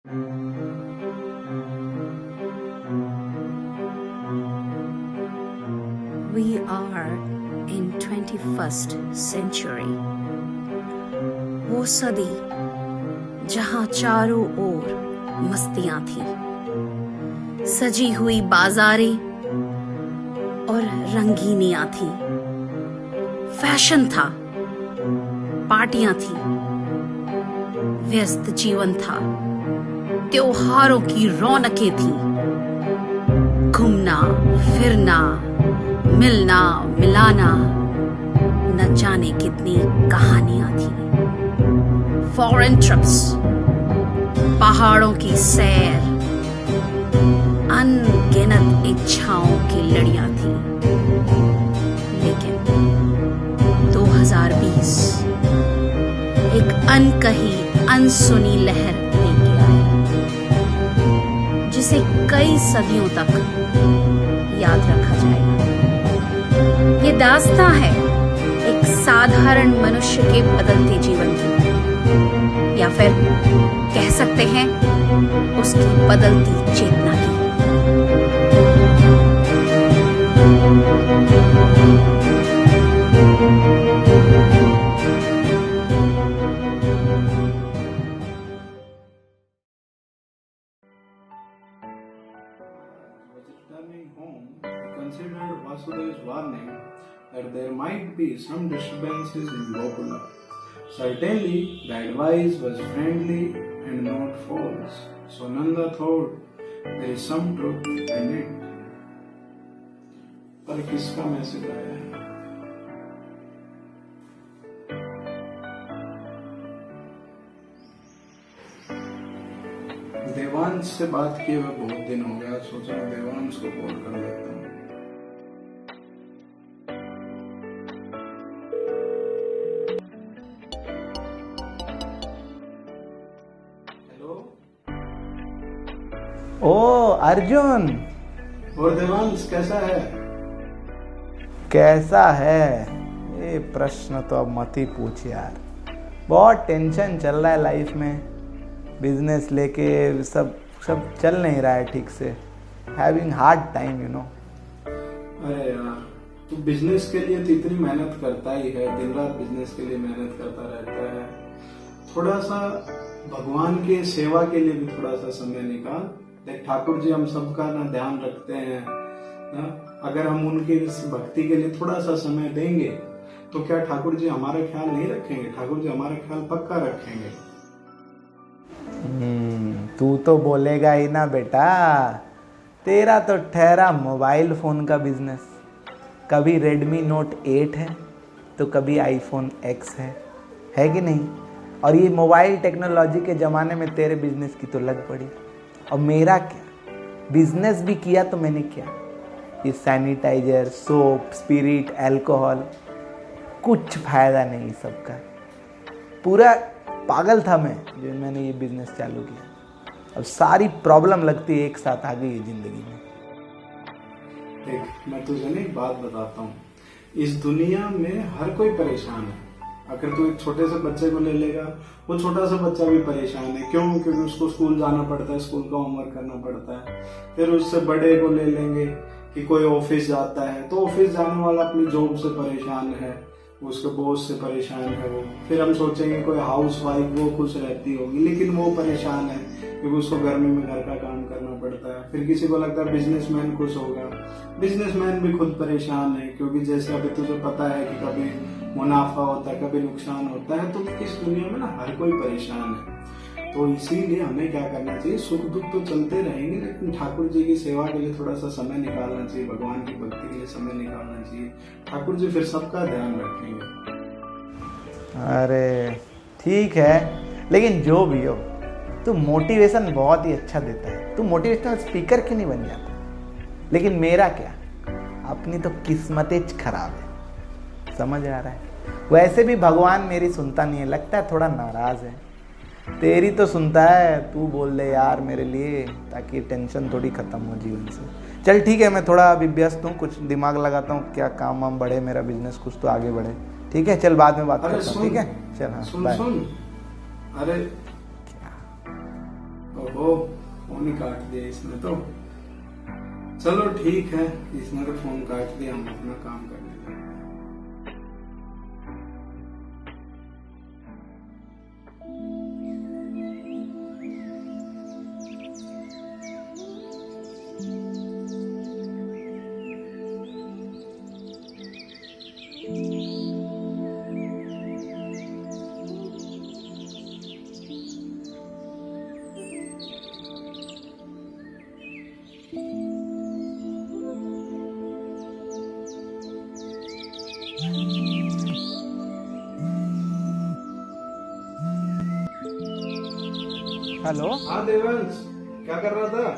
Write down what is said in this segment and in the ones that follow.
We are in 21st century. वो सदी जहां चारों ओर मस्तियां थी, सजी हुई बाजारें और रंगीनियां थी, फैशन था, पार्टियां थी, व्यस्त जीवन था, त्योहारों की रौनकें थी, घूमना फिरना, मिलना मिलाना, न जाने कितनी कहानियां थी। फॉरेन ट्रिप्स, पहाड़ों की सैर, अनगिनत इच्छाओं की लड़ियां थी। लेकिन 2020 एक अनकही अनसुनी लहर लेके आया, जिसे कई सदियों तक याद रखा जाएगा। ये दास्तां है एक साधारण मनुष्य के बदलते जीवन की, या फिर कह सकते हैं उसकी बदलती चेतना की। Returning home, he considered Vasudev's warning that there might be some disturbances in Gokula. Certainly, the advice was friendly and not false, so Nanda thought there is some truth in it. पर किसका message आया है? देवांश से बात किए हुए बहुत दिन हो गया, सोचा देवांश को कॉल कर लेता हूँ। हेलो। ओ अर्जुन, और देवांश कैसा है? कैसा है? ये प्रश्न तो अब मत ही पूछ यार। बहुत टेंशन चल रहा है लाइफ में, बिजनेस लेके सब चल नहीं रहा है ठीक से। Having hard time you know. अरे यार, तू बिजनेस के लिए तो इतनी मेहनत करता ही है, दिन रात बिजनेस के लिए मेहनत करता रहता है। थोड़ा सा भगवान के सेवा के लिए भी थोड़ा सा समय निकाल। देख ठाकुर जी हम सबका ना ध्यान रखते हैं ना, अगर हम उनकी भक्ति के लिए थोड़ा सा समय देंगे तो क्या ठाकुर जी हमारा ख्याल नहीं रखेंगे? ठाकुर जी हमारा ख्याल पक्का रखेंगे। तू तो बोलेगा ही ना बेटा। तेरा तो ठहरा मोबाइल फ़ोन का बिजनेस। कभी Redmi Note 8 है तो कभी iPhone X है कि नहीं? और ये मोबाइल टेक्नोलॉजी के ज़माने में तेरे बिजनेस की तो लग पड़ी। और मेरा क्या? बिजनेस भी किया तो मैंने क्या? ये सैनिटाइजर, सोप, स्पिरिट, अल्कोहल, कुछ फायदा नहीं सबका। पूरा पागल था मैं जो मैंने ये बिजनेस चालू किया। अब सारी प्रॉब्लम लगती है एक साथ आ गई है जिंदगी में। देख मैं तुझे ना एक बात बताता हूँ, इस दुनिया में हर कोई परेशान है। अगर तू एक छोटे से बच्चे को ले लेगा, वो छोटा सा बच्चा भी परेशान है। क्यों? क्योंकि उसको स्कूल जाना पड़ता है, स्कूल का होमवर्क करना पड़ता है। फिर उससे बड़े को ले लेंगे कि कोई ऑफिस जाता है तो ऑफिस जाने वाला अपनी जॉब से परेशान है, उसके बॉस से परेशान है वो। फिर हम सोचेंगे कोई हाउस वाइफ, वो खुश रहती होगी लेकिन वो परेशान है क्योंकि उसको गर्मी में घर का काम करना पड़ता है। फिर किसी को लगता है बिजनेसमैन खुश होगा, बिजनेसमैन भी खुद परेशान है क्योंकि जैसे अभी तुझे पता है कि कभी मुनाफा होता है, कभी नुकसान होता है। तो इस दुनिया में ना हर कोई परेशान है। तो इसीलिए हमें क्या करना चाहिए, सुख दुख तो चलते रहेंगे लेकिन ठाकुर जी की सेवा के लिए थोड़ा सा समय निकालना चाहिए, भगवान की भक्ति के लिए समय निकालना चाहिए। ठाकुर जी फिर सबका ध्यान रखेंगे। अरे ठीक है, लेकिन जो भी हो तू मोटिवेशन बहुत ही अच्छा देता है। तू मोटिवेशनल स्पीकर क्यों नहीं बन जाता? लेकिन मेरा क्या, अपनी तो किस्मत खराब है, समझ आ रहा है? वैसे भी भगवान मेरी सुनता नहीं है, लगता है थोड़ा नाराज है। तेरी तो सुनता है, तू बोल दे यार मेरे लिए, ताकि टेंशन थोड़ी खत्म हो जीवन से। चल ठीक है, मैं थोड़ा अभी व्यस्त हूँ, कुछ दिमाग लगाता हूँ, क्या काम वाम बढ़े, मेरा बिजनेस कुछ तो आगे बढ़े। ठीक है, चल बाद में बात करता हूँ। ठीक है, चल हाँ सुन बाय। सुन, अरे ओहो, फोन ही काट दिया इसने तो। चलो ठीक है, इसने तो फोन काट दिया, हम अपना काम करने लगे। हेलो। हाँ देवांश, क्या कर रहा था?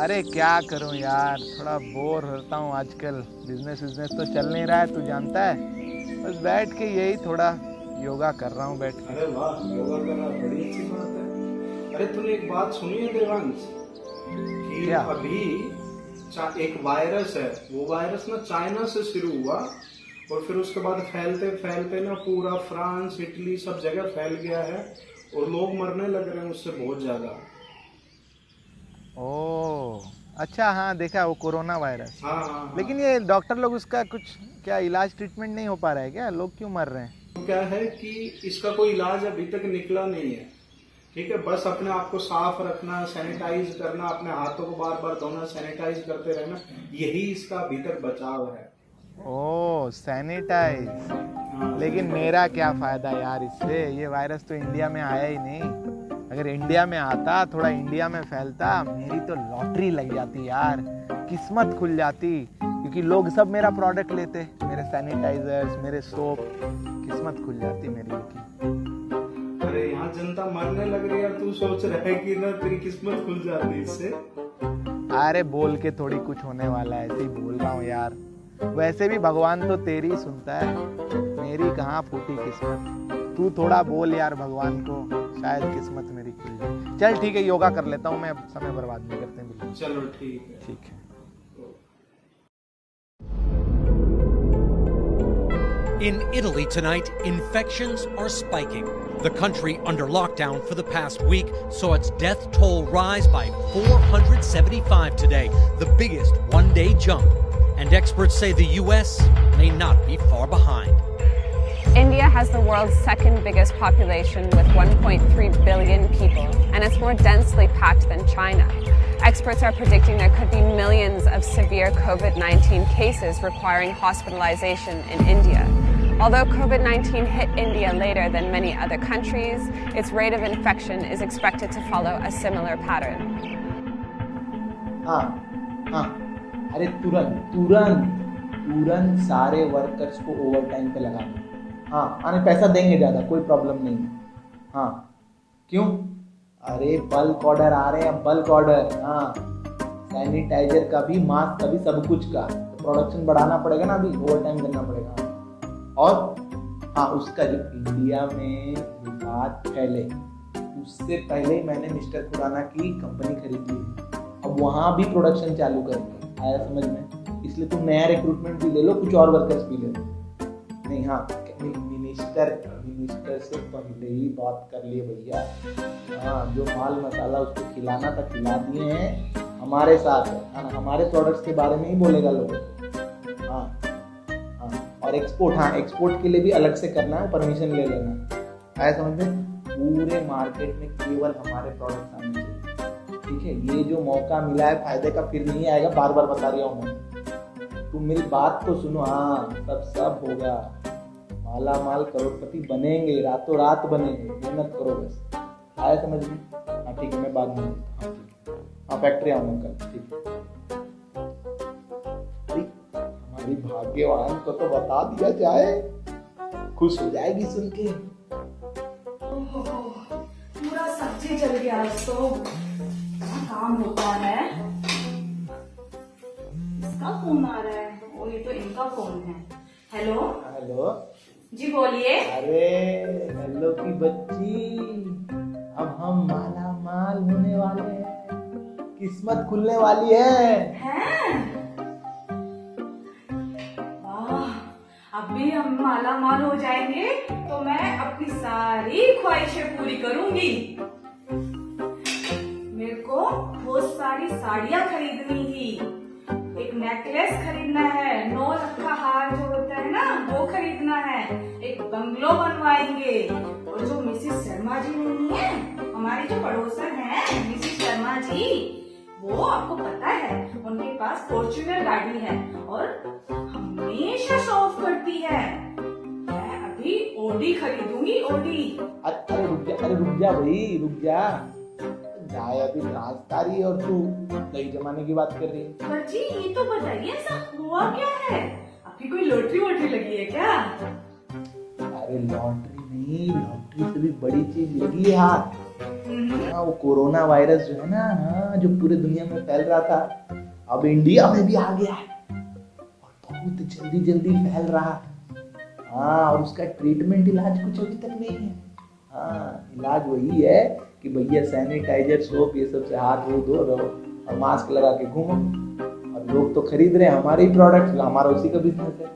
अरे क्या करूं यार, थोड़ा बोर होता हूँ आजकल। बिजनेस तो चल नहीं रहा है, तू जानता है। बस बैठ के यही थोड़ा योगा कर रहा हूँ बैठ के। अरे वाह, योगा कर रहा, बड़ी अच्छी बात है। अरे तूने एक बात सुनी है देवांश, कि क्या? अभी एक वायरस है, वो वायरस ना चाइना से शुरू हुआ और फिर उसके बाद फैलते फैलते ना पूरा फ्रांस, इटली सब जगह फैल गया है और लोग मरने लग रहे हैं उससे बहुत ज्यादा। ओह अच्छा, हाँ देखा वो कोरोना वायरस। हाँ हाँ हाँ। लेकिन ये डॉक्टर लोग उसका कुछ क्या इलाज ट्रीटमेंट नहीं हो पा रहा है क्या? लोग क्यों मर रहे हैं? तो क्या है कि इसका कोई इलाज अभी तक निकला नहीं है। ठीक है, बस अपने आप को साफ रखना, सैनिटाइज करना, अपने हाथों को बार बार धोना, सैनिटाइज करते रहना, यही इसका अभी तक बचाव है। ओह सैनिटाइज। हाँ, लेकिन मेरा क्या फायदा यार इससे? ये वायरस तो इंडिया में आया ही नहीं। अगर इंडिया में आता, थोड़ा इंडिया में फैलता, मेरी तो लॉटरी लग जाती यार, किस्मत खुल जाती। क्योंकि लोग सब मेरा प्रोडक्ट लेते, मेरे सैनिटाइजर्स, मेरे सोप, किस्मत खुल जाती मेरी की। अरे यहाँ जनता मरने लग रही है, तू सोच रहा है कि ना तेरी किस्मत खुल जाती इससे? अरे बोल के थोड़ी कुछ होने वाला है, ऐसे ही बोल रहा हूँ यार। वैसे भी भगवान तो तेरी ही सुनता है, मेरी कहाँ फूटी किस्मत। तू थोड़ा बोल यार भगवान को, शायद किस्मत मेरी खुल जाए। चल ठीक है, योगा कर लेता हूँ मैं, समय बर्बाद नहीं करते बिल्कुल। चलो ठीक है। ठीक है। In Italy tonight, infections are spiking. The country under lockdown for the past week saw its death toll rise by 475 today, the biggest one-day jump. And experts say the U.S. may not be far behind. India has the world's second biggest population with 1.3 billion people, and it's more densely packed than China. Experts are predicting there could be millions of severe COVID-19 cases requiring hospitalization in India. Although COVID-19 hit India later than many other countries, its rate of infection is expected to follow a similar pattern. हाँ हाँ, अरे तुरंत सारे workers को over time पे लगा दो। हाँ आने पैसा देंगे ज़्यादा, कोई प्रॉब्लम नहीं। हाँ क्यों? अरे बल्क ऑर्डर आ रहे हैं, बल्क ऑर्डर। हाँ सैनिटाइजर का भी, मास्क का भी, सब कुछ का। तो प्रोडक्शन बढ़ाना पड़ेगा ना, अभी ओवर टाइम करना पड़ेगा। और हाँ, उसका जो इंडिया में बात फैले उससे पहले ही मैंने मिस्टर खुराना की कंपनी खरीद ली। अब वहाँ भी प्रोडक्शन चालू करेंगे, आया समझ में? इसलिए तुम नया रिक्रूटमेंट भी ले लो, कुछ और वर्कर्स भी ले लो। नहीं हाँ, मिनिस्टर से पहले ही बात कर लिए भैया। हाँ जो माल मसाला उसको खिलाना था खिला दिए हैं, हमारे साथ है ना, हमारे प्रोडक्ट्स के बारे में ही बोलेगा लोगों को। हाँ हाँ, और एक्सपोर्ट, हाँ एक्सपोर्ट के लिए भी अलग से करना है, परमिशन ले लेना। आया समझ में? पूरे मार्केट में केवल हमारे प्रोडक्ट्स आने चाहिए। ठीक है, ये जो मौका मिला है फायदे का फिर नहीं आएगा, बार बार बता रहा हूँ मैं। तुम मेरी बात को सुनो। हाँ सब होगा, माला माल करोड़पति बनेंगे, रातों रात बनेंगे, मेहनत करो बस। आया समझ में? हाँ ठीक है, मैं बाद में। हाँ ठीक है, हाँ फैक्ट्री आऊंगा कल। ठीक है, हमारी भाग्यवान को तो बता दिया जाए, खुश हो जाएगी सुन के। पूरा सब्जी जल गया आज तो, क्या काम होता है। इसका फोन आ रहा है, ओ ये तो इनका फोन है। हेलो हेलो जी, बोलिए। अरे हेलो की बच्ची, अब हम माला माल होने वाले हैं, किस्मत खुलने वाली है। हैं? वाह, अब भी हम माला माल हो जाएंगे तो मैं अपनी सारी ख्वाहिशें पूरी करूंगी। साड़ियाँ खरीदनी थी, एक नेकलेस खरीदना है, 9 रखा हार जो होता है ना वो खरीदना है, एक बंगलो बनवाएंगे। और जो मिसिस शर्मा जी नहीं है, हमारी जो पड़ोसन है मिसिस शर्मा जी, वो आपको पता है उनके पास फॉर्च्यूनर गाड़ी है और हमेशा शो ऑफ करती है। मैं अभी ओडी खरीदूंगी, ओडी। अरे रुक जा भाई, रुक जा। गाय अभी राजदारी और तू नई जमाने की बात कर रही है। पर जी ये तो बताइए, ऐसा हुआ क्या है? आपकी कोई लॉटरी वोटरी लगी है क्या? अरे लॉटरी नहीं, लॉटरी से भी बड़ी चीज लगी है हाथ। हाँ, वो कोरोना वायरस जो है ना, हाँ, जो पूरे दुनिया में फैल रहा था, अब इंडिया में भी आ गया है और बहुत जल्दी जल्दी फैल रहा है। हाँ, और उसका ट्रीटमेंट इलाज कुछ अभी तक नहीं है। हाँ, इलाज वही है कि भैया सैनिटाइजर, सोप, ये सब से हाथ वो धो रहो और मास्क लगा के घूमो। और लोग तो खरीद रहे हैं हमारे ही प्रोडक्ट, हमारा उसी का बिजनेस है।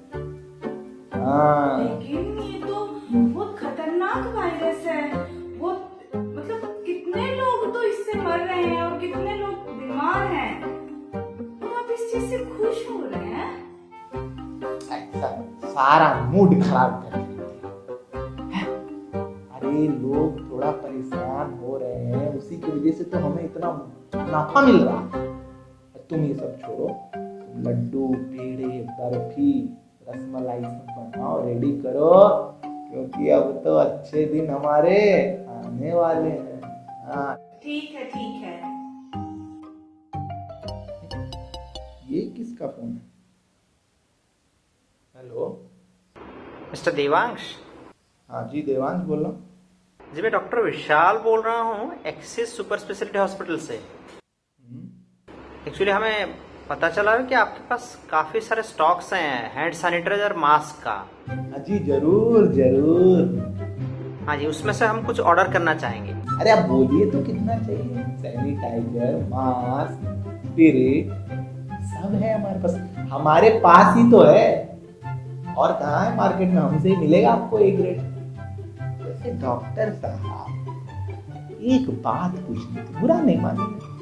हाँ, लेकिन ये तो बहुत खतरनाक वायरस है। वो मतलब कितने लोग तो इससे मर रहे हैं और कितने लोग बीमार हैं, और आप इस चीज से खुश हो रहे हैं? ऐसा सारा मूड खराब कर देते हैं। अरे लोग थोड़ा परेशान हो रहे हैं, उसी की वजह से तो हमें इतना मुनाफा मिल रहा है। तुम ये सब छोड़ो, तुम लड्डू, पेड़े, बर्फी, रसमलाई सब बनाओ, रेडी करो, क्योंकि अब तो अच्छे दिन हमारे आने वाले हैं। हाँ, ठीक है, ठीक है। ये किसका फोन है? Hello, mister Devansh. हाँ जी, देवांश बोल रहा हूँ। जी मैं डॉक्टर विशाल बोल रहा हूँ, एक्सिस सुपर स्पेशलिटी हॉस्पिटल से। एक्चुअली हमें पता चला है कि आपके पास काफी सारे स्टॉक्स हैं हैंड सैनिटाइजर, मास्क का। हाँ जी, जरूर जरूर। हाँ जी, उसमें से हम कुछ ऑर्डर करना चाहेंगे। अरे आप बोलिए तो कितना चाहिए? सैनिटाइजर, मास्क, स्पिरिट सब है हमारे पास। हमारे पास ही तो है, और कहाँ है मार्केट में? हमसे ही मिलेगा आपको एक रेट। वैसे डॉक्टर साहब, एक बात पूछनी थी, बुरा नहीं मानिएगा।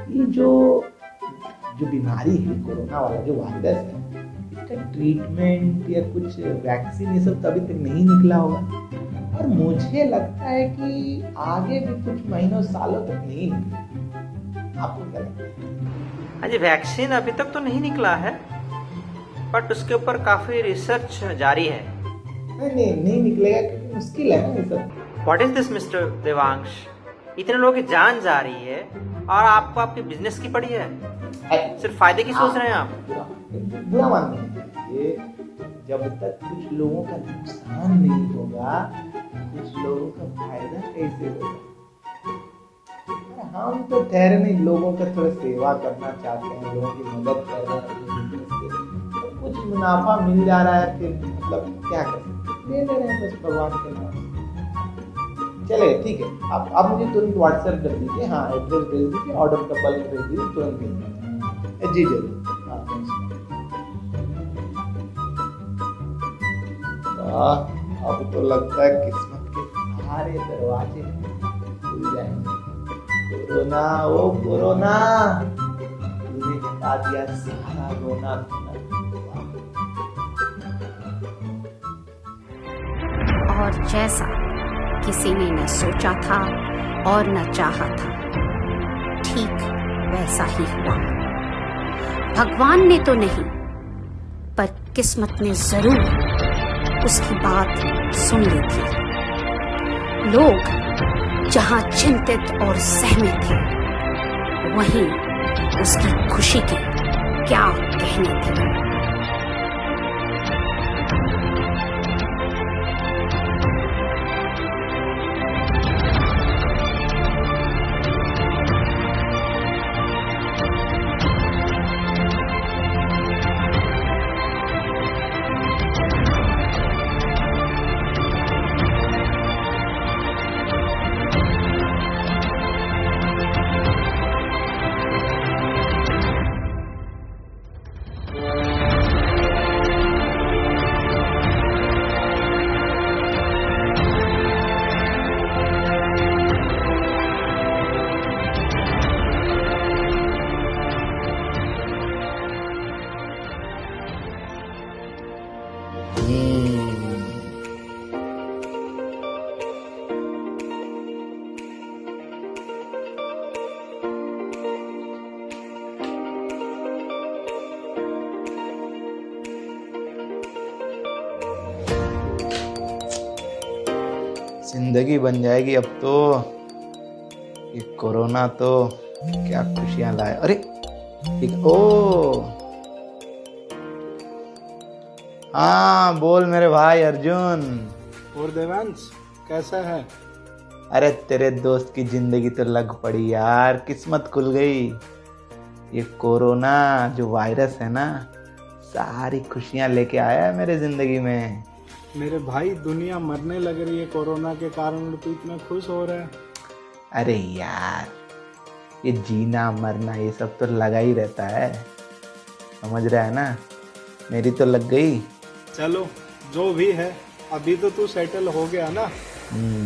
ये जो बीमारी है, कोरोना वाला जो वायरस है, इसका ट्रीटमेंट या कुछ वैक्सीन ये सब तो अभी तक नहीं निकला होगा, और मुझे लगता है कि आगे भी कुछ महीनों सालों तक नहीं निकलेगा। आपको क्या लगता है? हाँ जी, वैक्सीन अभी तक तो नहीं निकला है, बट उसके ऊपर काफी रिसर्च जारी है। नहीं निकलेगा, क्योंकि मुश्किल है ना ये सब। What is this mister Devansh? इतने लोगों की जान जा रही है और आपको आपके बिजनेस की पड़ी है, सिर्फ फायदे की सोच रहे हैं आप। बुरा मान लीजिए, जब तक कुछ लोगों का नुकसान नहीं होगा, कुछ लोगों का फायदा कैसे होगा? हम तो ठहरे नहीं, लोगों का थोड़ा सेवा करना चाहते हैं, लोगों की मदद कर रहे हैं, तो कुछ मुनाफा मिल जा रहा है, फिर मतलब क्या कर सकते, दे रहे हैं बस भगवान के नाम। चले ठीक है, आप मुझे तुरंत व्हाट्सएप कर दीजिए। हाँ, एड्रेस भेज दीजिए, ऑर्डर का बल्क भेज दीजिए, तुरंत भेज दीजिए। जी जरूर। हाँ, अब तो लगता है किस्मत के सारे दरवाजे खुल जाएंगे। कोरोना, ओ कोरोना, तूने हटा दिया सारा रोना धोना। और जैसा किसी ने न सोचा था और न चाहा था, ठीक वैसा ही हुआ। भगवान ने तो नहीं, पर किस्मत ने जरूर उसकी बात सुन ली थी। लोग जहां चिंतित और सहमे थे, वहीं उसकी खुशी के क्या कहने थे। जिंदगी बन जाएगी अब तो। ये कोरोना तो क्या खुशियां लाए। अरे ओ हाँ, बोल मेरे भाई अर्जुन। और देवांश कैसा है? अरे तेरे दोस्त की जिंदगी तो लग पड़ी यार, किस्मत खुल गई। ये कोरोना जो वायरस है ना, सारी खुशियां लेके आया है मेरे जिंदगी में। मेरे भाई दुनिया मरने लग रही है कोरोना के कारण, तू इतना खुश हो रहा है? अरे यार, ये जीना मरना ये सब तो लगा ही रहता है, समझ रहा है ना। मेरी तो लग गई। चलो जो भी है, अभी तो तू सेटल हो गया ना।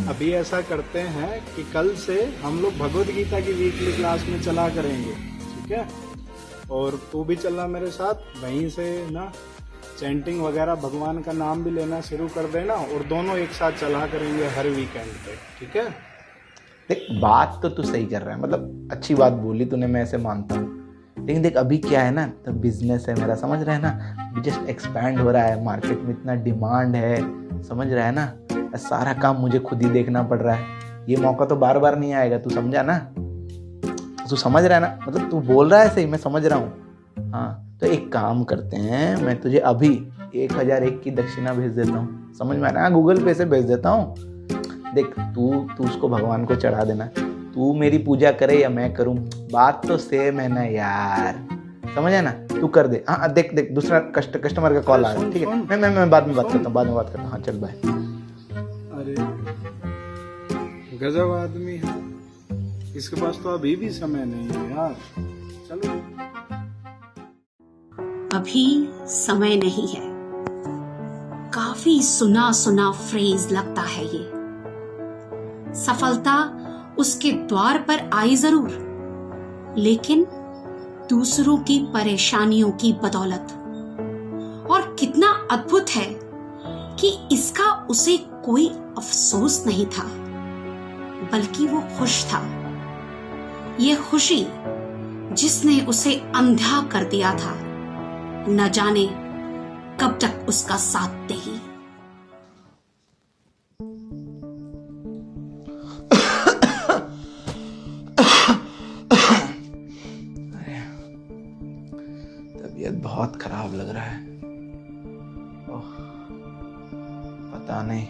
अभी ऐसा करते हैं कि कल से हम लोग भगवत गीता की वीकली क्लास में चला करेंगे, ठीक है? और तू भी चलना मेरे साथ, वहीं से ना चैंटिंग वगैरह भगवान का नाम भी लेना शुरू कर देना, और दोनों एक साथ चला करेंगे हर वीकेंड पे, ठीक है? देख बात तो तू सही कर रहा है, मतलब अच्छी बात बोली तूने, मैं ऐसे मानता हूँ। लेकिन देख अभी क्या है ना, तो बिजनेस है मेरा, समझ रहा है ना, जस्ट एक्सपैंड हो रहा है, मार्केट में इतना डिमांड है, समझ रहा है ना। सारा काम मुझे खुद ही देखना पड़ रहा है। ये मौका तो बार बार नहीं आएगा, तू समझा ना। तू समझ रहा है ना, मतलब तू बोल रहा है सही, मैं समझ रहा हूँ। हाँ तो एक काम करते हैं, मैं तुझे अभी 1001 की दक्षिणा भेज देता हूँ, समझ में आ रहा है? गूगल पे से भेज देता हूँ। देख तू उसको भगवान को चढ़ा देना, तू मेरी पूजा करे या मैं करूं, बात तो सेम है ना यार, समझ है ना। तू कर दे। हाँ देख दूसरा कस्टमर का कॉल आ रहा है, ठीक है? मैं बाद में बात करता हूँ, हाँ चल बाय। अरे गजब आदमी है, इसके पास तो अभी भी समय नहीं है यार। चलो अभी समय नहीं है, काफी सुना सुना फ्रेज लगता है ये। सफलता उसके द्वार पर आई जरूर, लेकिन दूसरों की परेशानियों की बदौलत। और कितना अद्भुत है कि इसका उसे कोई अफसोस नहीं था, बल्कि वो खुश था। ये खुशी जिसने उसे अंधा कर दिया था, न जाने कब तक उसका साथ देगी। तबीयत बहुत खराब लग रहा है। ओह, पता नहीं,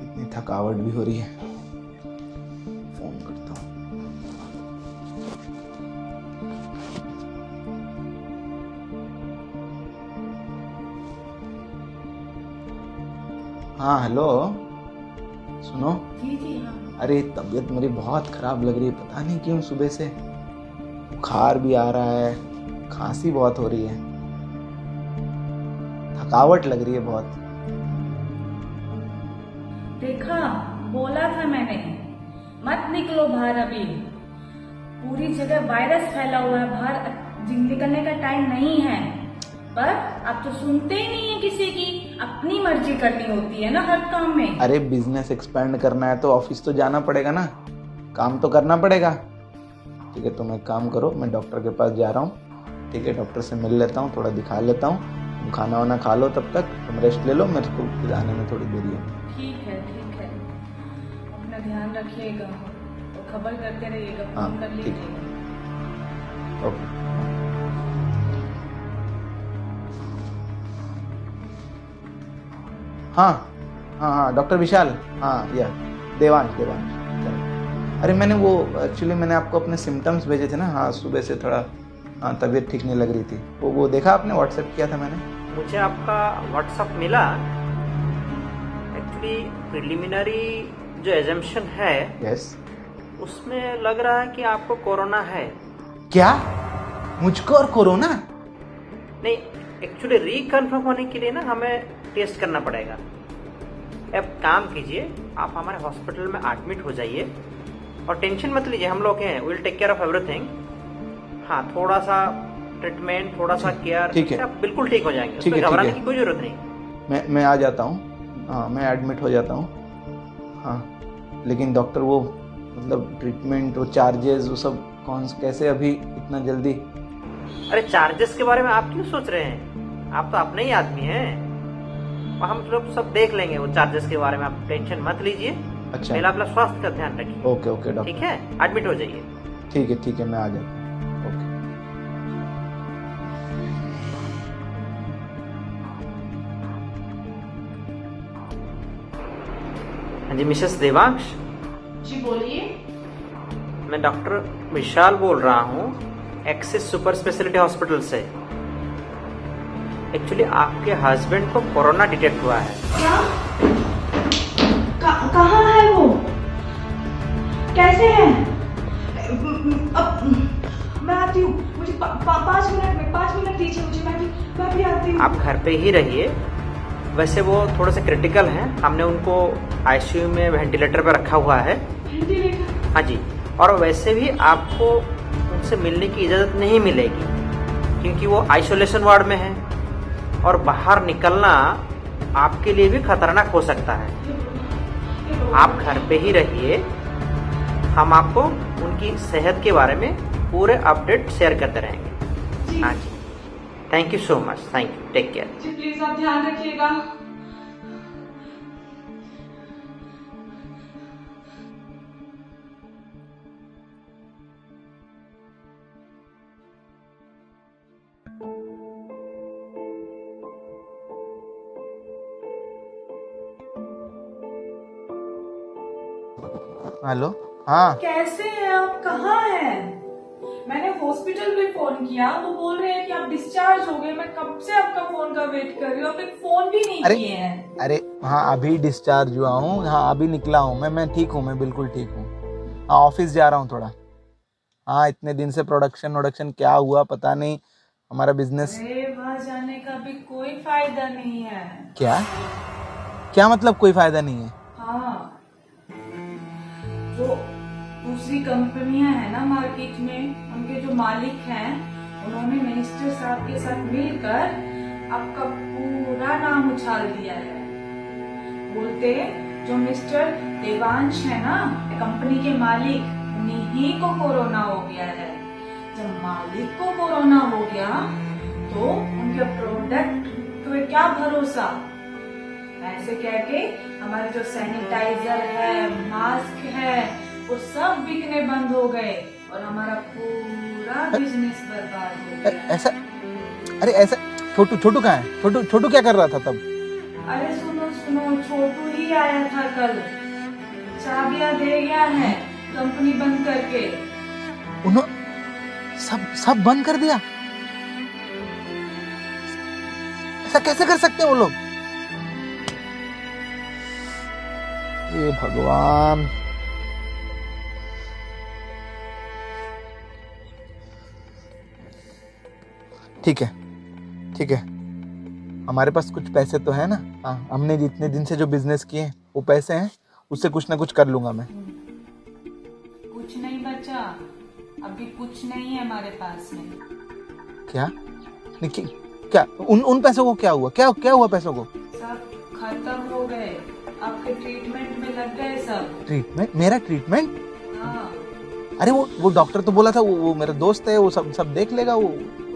इतनी थकावट भी हो रही है। फोन करता हूँ। हाँ हेलो, सुनो। जी हाँ। अरे तबीयत मेरी बहुत खराब लग रही है, पता नहीं क्यों। सुबह से बुखार भी आ रहा है, खांसी बहुत हो रही है, थकावट लग रही है बहुत। देखा, बोला था मैंने, मत निकलो बाहर अभी। पूरी जगह वायरस फैला हुआ है, बाहर निकलने का टाइम नहीं है। पर आप तो सुनते ही नहीं है किसी की, अपनी मर्जी करनी होती है ना हर काम में। अरे बिजनेस एक्सपेंड करना है तो ऑफिस तो जाना पड़ेगा ना, काम तो करना पड़ेगा। ठीक है, तुम एक काम करो, मैं डॉक्टर के पास जा रहा हूँ, ठीक है? डॉक्टर से मिल लेता हूँ, थोड़ा दिखा लेता हूँ। तुम खाना वाना खा लो, तब तक तुम रेस्ट ले लो, मेरे को फिर आने में थोड़ी देरी है। ठीक है, अपना ध्यान रखिएगा, तो खबर करते रहिएगा, फोन कर ठीक है, लीजिएगा। ओके। हाँ डॉक्टर विशाल, हाँ या देवांश। अरे मैंने आपको अपने सिम्टम्स भेजे थे ना। हाँ सुबह से थोड़ा तबीयत ठीक नहीं लग रही थी, वो देखा आपने? व्हाट्सएप किया था मैंने। मुझे आपका व्हाट्सएप मिला। एक्चुअली प्रिलिमिनरी जो एजम्पशन है, यस, उसमें लग रहा है कि आपको कोरोना है। क्या? मुझको और कोरोना? नहीं, एक्चुअली रिकन्फर्म होने के लिए ना हमें टेस्ट करना पड़ेगा। अब काम कीजिए, आप हमारे हॉस्पिटल में एडमिट हो जाइए और टेंशन मत लीजिए, हम लोग हैं, will take care of everything. हाँ, थोड़ा सा ट्रीटमेंट, थोड़ा सा केयर, ठीक है, आप बिल्कुल ठीक हो जाएंगे, उसमें घबराने की कोई जरूरत नहीं। मैं आ जाता हूँ। हाँ मैं एडमिट हो जाता हूँ। हाँ लेकिन डॉक्टर वो मतलब ट्रीटमेंट, वो चार्जेस, वो सब कैसे अभी इतना जल्दी? अरे चार्जेस के बारे में आप क्यों सोच रहे हैं? आप तो अपने ही आदमी हैं। हम लोग सब देख लेंगे वो चार्जेस के बारे में, आप टेंशन मत लीजिए। अच्छा। पहले अपना स्वास्थ्य का ध्यान रखिए। Okay okay doctor. ठीक है, एडमिट हो जाइए। ठीक है मैं आ जाता हूँ। ओके। हाँ जी मिसेस देवांश, जी बोलिए। मैं डॉक्टर विशाल बोल रहा हूँ एक्सिस सुपर स्पेशलिटी हॉस्पिटल से। एक्चुअली आपके हस्बैंड को कोरोना डिटेक्ट हुआ है। क्या? कहाँ है वो? कैसे है? अब मैं आती हूँ, मुझे 5 मिनट दीजिए मुझे, मैं भी आती हूँ। आप घर पे ही रहिए। वैसे वो थोड़े से क्रिटिकल हैं, हमने उनको आईसीयू में वेंटिलेटर पे रखा हुआ है। वेंटिलेटर? हाँ जी, और वैसे भी आपको उनसे मिलने की इजाज़त नहीं मिलेगी क्योंकि वो आइसोलेशन वार्ड में है और बाहर निकलना आपके लिए भी खतरनाक हो सकता है। आप घर पे ही रहिए, हम आपको उनकी सेहत के बारे में पूरे अपडेट शेयर करते रहेंगे। हाँ जी, thank you so much, thank you, take care. जी प्लीज आप ध्यान रखिएगा। हेलो। हाँ कैसे हैं आप? कहाँ हैं? मैंने हॉस्पिटल भी फोन किया, वो बोल रहे हैं कि आप डिस्चार्ज हो गए। मैं कब से आपका फोन का वेट कर रही हूँ, आप एक फोन भी नहीं किए हैं। अरे हाँ, अभी डिस्चार्ज हुआ हूँ। हाँ अभी निकला हूँ मैं ठीक हूँ, मैं बिल्कुल ठीक हूँ। हाँ ऑफिस जा रहा हूँ थोड़ा। हाँ इतने दिन से प्रोडक्शन क्या हुआ पता नहीं, हमारा बिजनेस। अरे वहाँ जाने का भी कोई फायदा नहीं है। क्या मतलब कोई फायदा नहीं है? हाँ, जो दूसरी कंपनियां है ना मार्केट में, उनके जो मालिक हैं, उन्होंने मिनिस्टर साहब के साथ मिलकर आपका पूरा नाम उछाल दिया है। बोलते जो मिस्टर देवांश है ना, कंपनी के मालिक, उन्हीं को कोरोना हो गया है। जब मालिक को कोरोना हो गया तो उनके प्रोडक्ट पे क्या भरोसा। ऐसे कह के हमारे जो सैनिटाइजर है, मास्क है, वो सब बिकने बंद हो गए और हमारा पूरा बिजनेस बर्बाद हो गया। ऐसा? अरे ऐसा छोटू कहाँ है? छोटू क्या कर रहा था तब? अरे सुनो, छोटू ही आया था कल, चाबियां दे गया है कंपनी बंद करके। उन्होंने सब बंद कर दिया? ऐसा कैसे कर सकते हैं वो लोग? ये भगवान। ठीक है, हमारे पास कुछ पैसे तो है ना। हाँ, हमने जितने दिन से जो बिजनेस किए वो पैसे हैं, उससे कुछ ना कुछ कर लूंगा मैं। कुछ नहीं बचा, अभी कुछ नहीं है हमारे पास में। क्या? निकी, क्या उन पैसों को क्या हुआ? क्या हुआ पैसों को? सब खत्म हो गए, आपके ट्रीटमेंट में लग गए सब। ट्रीटमेंट? मेरा ट्रीटमेंट? हाँ। अरे वो डॉक्टर तो बोला था वो मेरा दोस्त है, वो सब देख लेगा। वो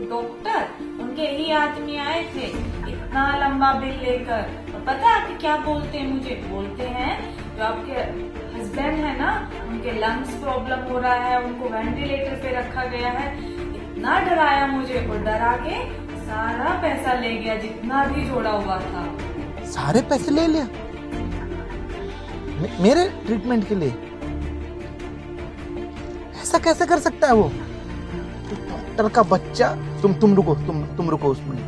डॉक्टर, उनके ही आदमी आए थे इतना लंबा बिल लेकर। और पता है आपके क्या बोलते हैं? मुझे बोलते हैं जो आपके हस्बैंड है ना, उनके लंग्स प्रॉब्लम हो रहा है, उनको वेंटिलेटर पे रखा गया है। इतना डराया मुझे, और डरा के सारा पैसा ले गया जितना भी जोड़ा हुआ था। सारे पैसे ले लिया मेरे ट्रीटमेंट के लिए? ऐसा कैसे कर सकता है वो डॉक्टर का बच्चा? तुम रुको,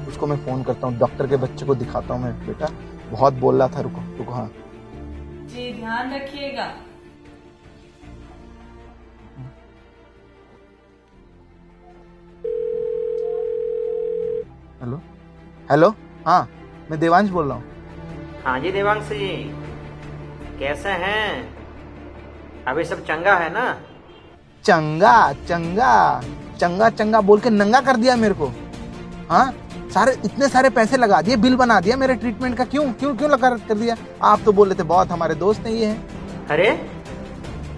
उसको मैं फोन करता हूँ, डॉक्टर के बच्चे को दिखाता हूँ मैं। बेटा बहुत बोल रहा था, रुको। हाँ जी ध्यान रखिएगा। हेलो। हाँ मैं देवांश बोल रहा हूँ। हाँ जी देवांश जी, कैसे हैं? अभी सब चंगा है ना? चंगा बोल के नंगा कर दिया मेरे को। हाँ इतने सारे पैसे लगा दिए, बिल बना दिया मेरे ट्रीटमेंट का। क्यों लगा कर दिया? आप तो बोल रहे थे बहुत हमारे दोस्त नहीं है। अरे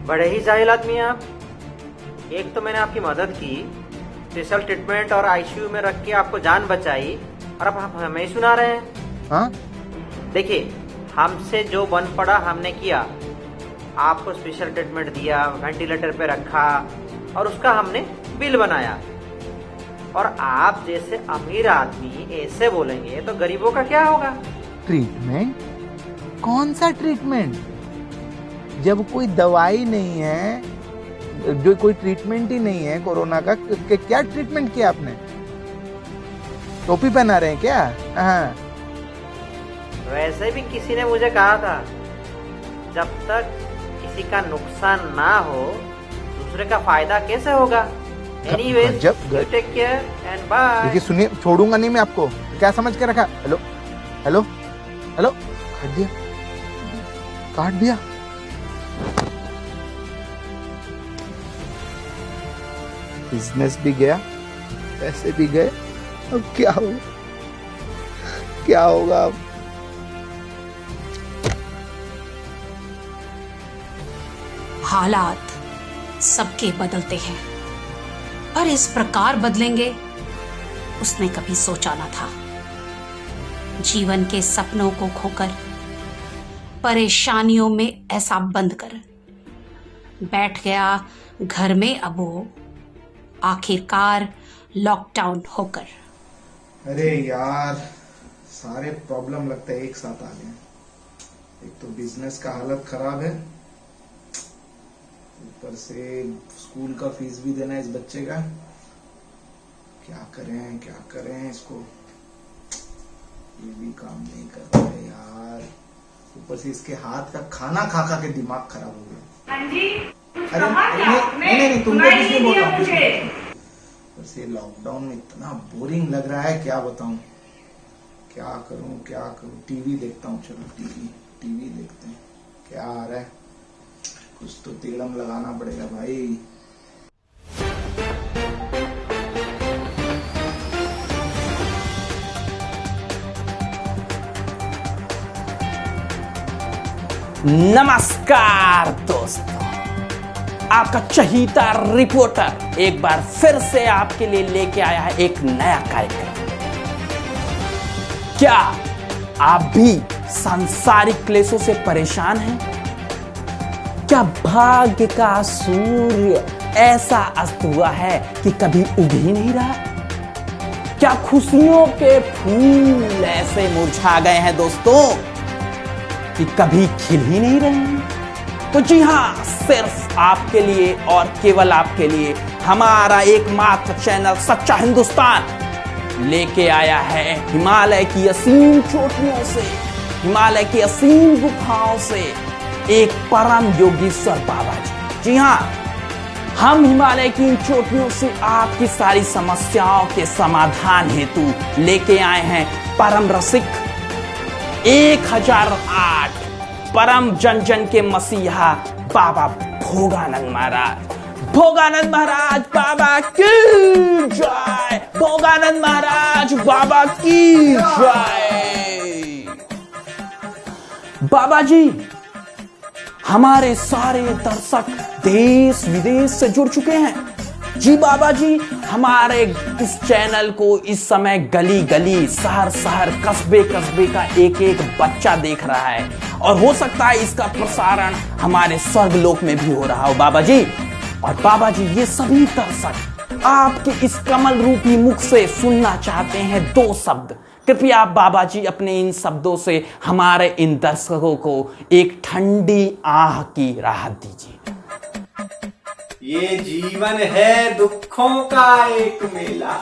बड़े ही जाहिल आदमी हैं आप। एक तो मैंने आपकी मदद की, स्पेशल ट्रीटमेंट और आईसीयू में रख के आपको जान बचाई, और अब आप हमें ही सुना रहे हैं। हाँ देखिए, हमसे जो बन पड़ा हमने किया, आपको स्पेशल ट्रीटमेंट दिया, वेंटिलेटर पे रखा और उसका हमने बिल बनाया। और आप जैसे अमीर आदमी ऐसे बोलेंगे तो गरीबों का क्या होगा? ट्रीटमेंट? कौन सा ट्रीटमेंट? जब कोई दवाई नहीं है, जो कोई ट्रीटमेंट ही नहीं है कोरोना का, क्या ट्रीटमेंट किया आपने? टोपी पहना रहे हैं क्या? हाँ। वैसे भी किसी ने मुझे कहा था, जब तक किसी का नुकसान ना हो दूसरे का फायदा कैसे होगा? Anyways, take care and bye. देखिए सुनिए, छोड़ूंगा नहीं मैं आपको। क्या समझ के रखा? हेलो हेलो हेलो, काट दिया, काट दिया। बिजनेस भी गया, पैसे भी गए, अब क्या होगा? क्या होगा अब? हालात सबके बदलते हैं और इस प्रकार बदलेंगे उसने कभी सोचा न था। जीवन के सपनों को खोकर परेशानियों में ऐसा बंद कर बैठ गया घर में अब वो, आखिरकार लॉकडाउन होकर। अरे यार, सारे प्रॉब्लम लगता है एक साथ आ गए। एक तो बिजनेस का हालत खराब है, ऊपर से स्कूल का फीस भी देना है इस बच्चे का। क्या करें इसको? ये भी काम नहीं कर रहा है यार। ऊपर से इसके हाथ का खाना खा खा के दिमाग खराब हो गया। हाँ जी, अरे नहीं, तुमको कुछ नहीं बोल रहा हूँ। ऊपर से लॉकडाउन में इतना बोरिंग लग रहा है, क्या बताऊं। क्या करूं? टीवी देखता हूँ। चलो टीवी देखते हैं क्या आ रहा है। कुछ तो तिगड़म लगाना पड़ेगा भाई। नमस्कार दोस्तों, आपका चहीता रिपोर्टर एक बार फिर से आपके लिए लेके आया है एक नया कार्यक्रम। क्या आप भी सांसारिक क्लेशों से परेशान हैं? क्या भाग्य का सूर्य ऐसा अस्त हुआ है कि कभी उग ही नहीं रहा? क्या खुशियों के फूल ऐसे मुरझा गए हैं दोस्तों कि कभी खिल ही नहीं रहे हैं? तो जी हां, सिर्फ आपके लिए और केवल आपके लिए हमारा एकमात्र चैनल सच्चा हिंदुस्तान लेके आया है हिमालय की असीम चोटियों से, हिमालय की असीम गुफाओं से एक परम योगीश्वर बाबा जी। जी हां, हम हिमालय की इन चोटियों से आपकी सारी समस्याओं के समाधान हेतु लेके आए हैं परम रसिक 1008 परम जन जन के मसीहा बाबा भोगानंद महाराज। भोगानंद महाराज बाबा की जय। भोगानंद महाराज बाबा की जय। बाबा जी, हमारे सारे दर्शक देश विदेश से जुड़ चुके हैं। जी बाबा जी, हमारे इस चैनल को इस समय गली गली, शहर शहर, कस्बे कस्बे का एक एक बच्चा देख रहा है और हो सकता है इसका प्रसारण हमारे स्वर्गलोक में भी हो रहा हो बाबा जी। और बाबा जी, ये सभी दर्शक आपके इस कमल रूपी मुख से सुनना चाहते हैं 2 शब्द। कृपया आप बाबा जी अपने इन शब्दों से हमारे इन दर्शकों को एक ठंडी आह की राहत दीजिए। ये जीवन है दुखों का एक मेला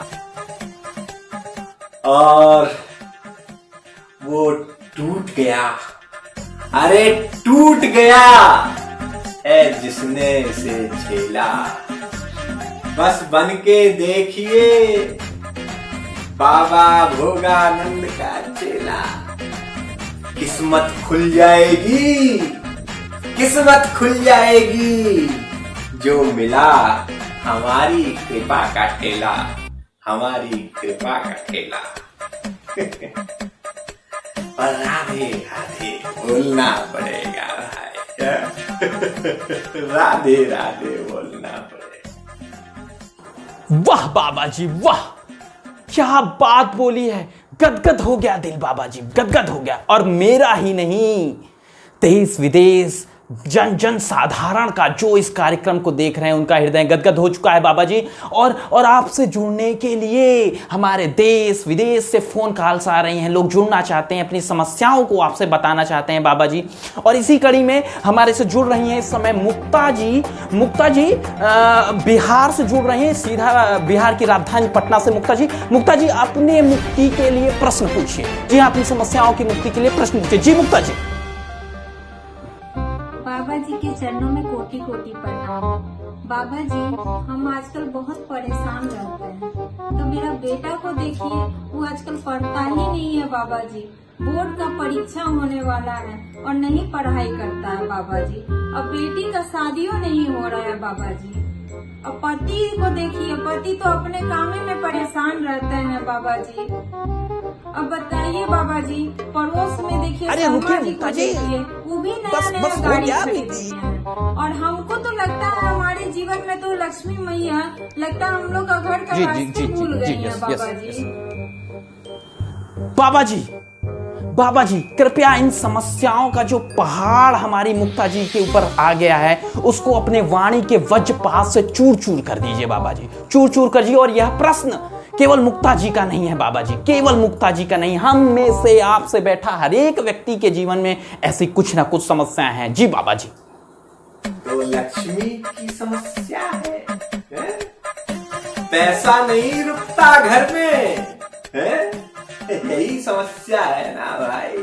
और वो टूट गया। अरे टूट गया है जिसने इसे झेला। बस बन के देखिए बाबा भोगानंद का चेला। किस्मत खुल जाएगी, किस्मत खुल जाएगी। जो मिला हमारी कृपा का ठेला, हमारी कृपा का ठेला। और राधे राधे बोलना पड़ेगा भाई। राधे राधे बोलना पड़ेगा। वाह बाबा जी वाह, क्या बात बोली है। गदगद हो गया दिल बाबा जी, गदगद हो गया। और मेरा ही नहीं, देश विदेश जन जन साधारण का जो इस कार्यक्रम को देख रहे हैं उनका हृदय गदगद हो चुका है बाबा जी। और आपसे जुड़ने के लिए हमारे देश विदेश से फोन कॉल्स आ रही हैं, लोग जुड़ना चाहते हैं, अपनी समस्याओं को आपसे बताना चाहते हैं बाबा जी। और इसी कड़ी में हमारे से जुड़ रही हैं इस समय मुक्ता जी। मुक्ता जी बिहार से जुड़ रहे हैं, सीधा बिहार की राजधानी पटना से। मुक्ता जी अपने मुक्ति के लिए प्रश्न पूछिए। जी हाँ, अपनी समस्याओं की मुक्ति के लिए प्रश्न पूछिए। जी मुक्ता जी। बाबा जी के चरणों में कोटि कोटि प्रणाम। बाबा जी, हम आजकल बहुत परेशान रहते हैं। तो मेरा बेटा को देखिए, वो आजकल पढ़ता ही नहीं है बाबा जी। बोर्ड का परीक्षा होने वाला है और नहीं पढ़ाई करता है बाबा जी। अब बेटी का शादियों नहीं हो रहा है बाबा जी। अब पति को देखिए, पति तो अपने काम में परेशान रहते हैं बाबा जी। अब बताइए बाबा जी, पड़ोस में देखिए, अरे रुकिए मुक्ता जी, वो भी नया गाड़ी खरीदी है। और हमको तो लगता है हमारे जीवन में तो लक्ष्मी मैया, लगता है हम लोग का घर का रास्ते भूल गई है बाबा जी। बाबा जी कृपया इन समस्याओं का जो पहाड़ हमारी मुक्ता जी के ऊपर आ गया है उसको अपने वाणी के वज्रपात से चूर चूर कर दीजिए बाबा जी, चूर चूर कर दीजिए। और यह प्रश्न केवल मुक्ता जी का नहीं है बाबा जी, केवल मुक्ता जी का नहीं, हम में से आपसे बैठा हर एक व्यक्ति के जीवन में ऐसी कुछ ना कुछ समस्याएं हैं। जी बाबा जी। तो लक्ष्मी की समस्या है? पैसा नहीं रुकता घर में है? यही समस्या है ना भाई।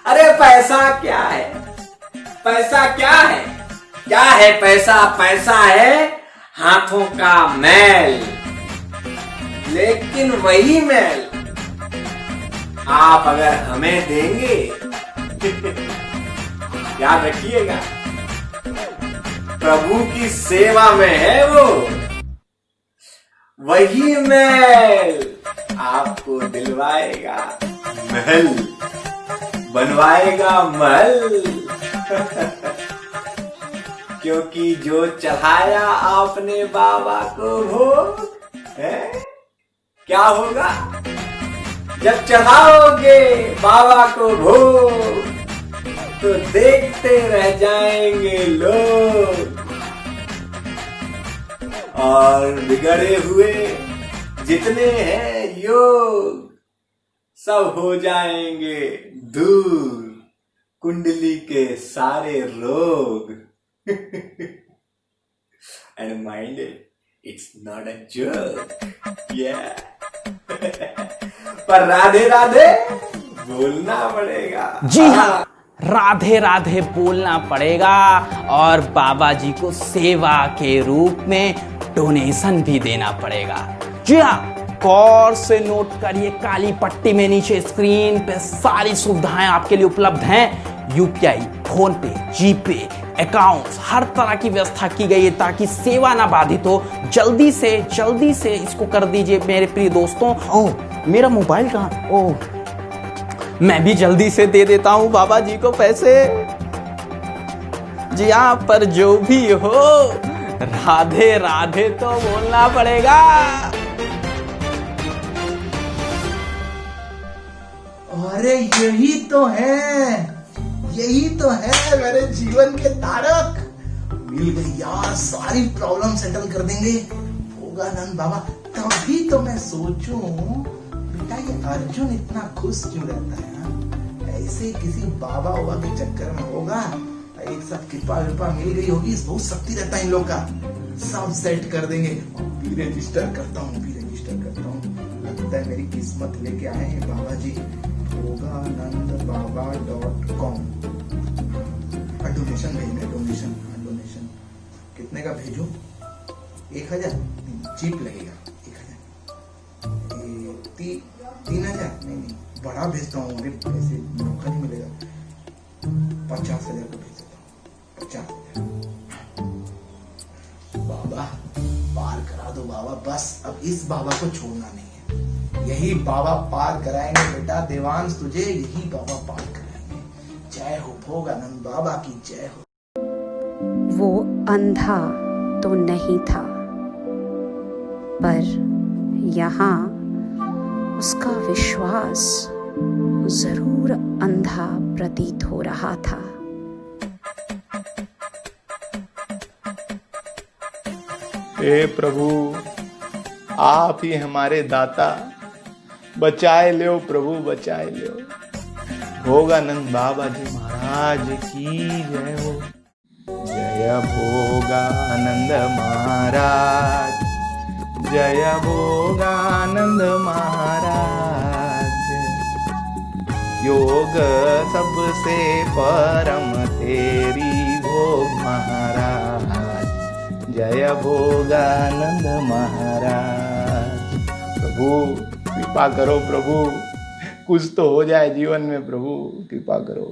अरे पैसा क्या है? पैसा क्या है? क्या है पैसा? पैसा है हाथों का मैल, लेकिन वही मैल आप अगर हमें देंगे, याद रखिएगा, प्रभु की सेवा में है वो, वही मैल आपको दिलवाएगा महल, बनवाएगा महल। क्योंकि जो चढ़ाया आपने बाबा को भोग है, क्या होगा जब चढ़ाओगे बाबा को भोग? तो देखते रह जाएंगे लोग और बिगड़े हुए जितने हैं योग सब हो जाएंगे दूर, कुंडली के सारे रोग। And mind it, it's not a joke, yeah. पर राधे राधे बोलना पड़ेगा। जी हाँ, राधे राधे बोलना पड़ेगा और बाबा जी को सेवा के रूप में डोनेशन भी देना पड़ेगा। जी हाँ, गौर से नोट करिए, काली पट्टी में नीचे स्क्रीन पे सारी सुविधाएं आपके लिए उपलब्ध हैं। यूपीआई, फोन पे, जीपे, अकाउंट्स, हर तरह की व्यवस्था की गई है ताकि सेवा ना बाधित हो। जल्दी से इसको कर दीजिए मेरे प्रिय दोस्तों। ओह, मेरा मोबाइल कहाँ? ओह, मैं भी जल्दी से दे देता हूं बाबा जी को पैसे। जी हाँ, पर जो भी हो राधे राधे तो बोलना पड़ेगा। अरे यही तो है मेरे जीवन के तारक। मिल गई यार, सारी प्रॉब्लम सेटल कर देंगे भोगानंद बाबा। तभी तो मैं सोचूं बेटा ये अर्जुन इतना खुश क्यों रहता है? ऐसे किसी बाबा बाबा के चक्कर में होगा, एक साथ कृपा मिल गई होगी, बहुत शक्ति रहता है इन लोग का, सब सेट कर देंगे। भी रजिस्टर करता हूँ। लगता है मेरी किस्मत लेके आए हैं बाबा जी। भोगानंदबाबा.com। डोनेशन भेजना, डोनेशन कितने का भेजूं? 1000? चीप लगेगा 1000। 3000? नहीं, बड़ा भेजता हूँ, अरे पैसे मौका नहीं मिलेगा। 50,000 का भेज देता हूँ। 50,000। बाबा पार करा दो बाबा, बस अब इस बाबा को छोड़ना नहीं है। यही बाबा पार कराएंगे बेटा देवांश तुझे, यही बाबा पार कराएंगे। जय हो भोगानंद बाबा की जय हो। वो अंधा तो नहीं था, पर यहाँ उसका विश्वास जरूर अंधा प्रतीत हो रहा था। हे प्रभु, आप ही हमारे दाता, बचाए लो प्रभु, बचाए लो। भोगानंद बाबा जी महाराज की जय हो। जय भोगानंद महाराज, जय भोगानंद महाराज। योग सबसे परम तेरी भोग महाराज, जय भोगानंद महाराज। प्रभु कृपा करो प्रभु, कुछ तो हो जाए जीवन में प्रभु, कृपा करो।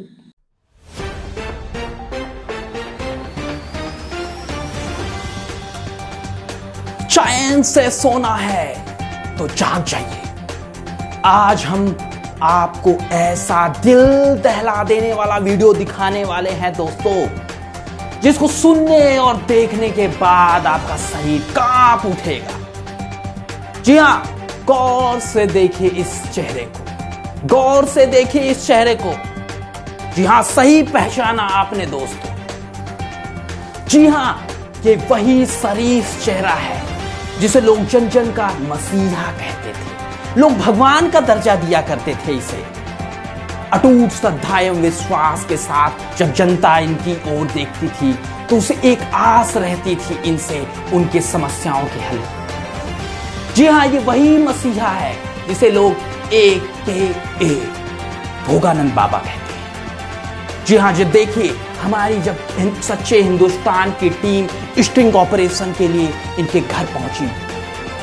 चैन से सोना है तो जाग जाइए। आज हम आपको ऐसा दिल दहला देने वाला वीडियो दिखाने वाले हैं दोस्तों, जिसको सुनने और देखने के बाद आपका शरीर कांप उठेगा। जी हां, गौर से देखिए इस चेहरे को, गौर से देखिए इस चेहरे को। जी हां, सही पहचाना आपने दोस्तों। जी हां, ये वही शरीफ चेहरा है जिसे लोग जन जन का मसीहा कहते थे। लोग भगवान का दर्जा दिया करते थे इसे। अटूट श्रद्धा एवं विश्वास के साथ जब जनता इनकी ओर देखती थी तो उसे एक आस रहती थी इनसे उनके समस्याओं के हल। जी हां, ये वही मसीहा है जिसे लोग एक के भोगानंद बाबा कहते हैं। जी हां, जब देखिए हमारी जब सच्चे हिंदुस्तान की टीम स्टिंग ऑपरेशन के लिए इनके घर पहुंची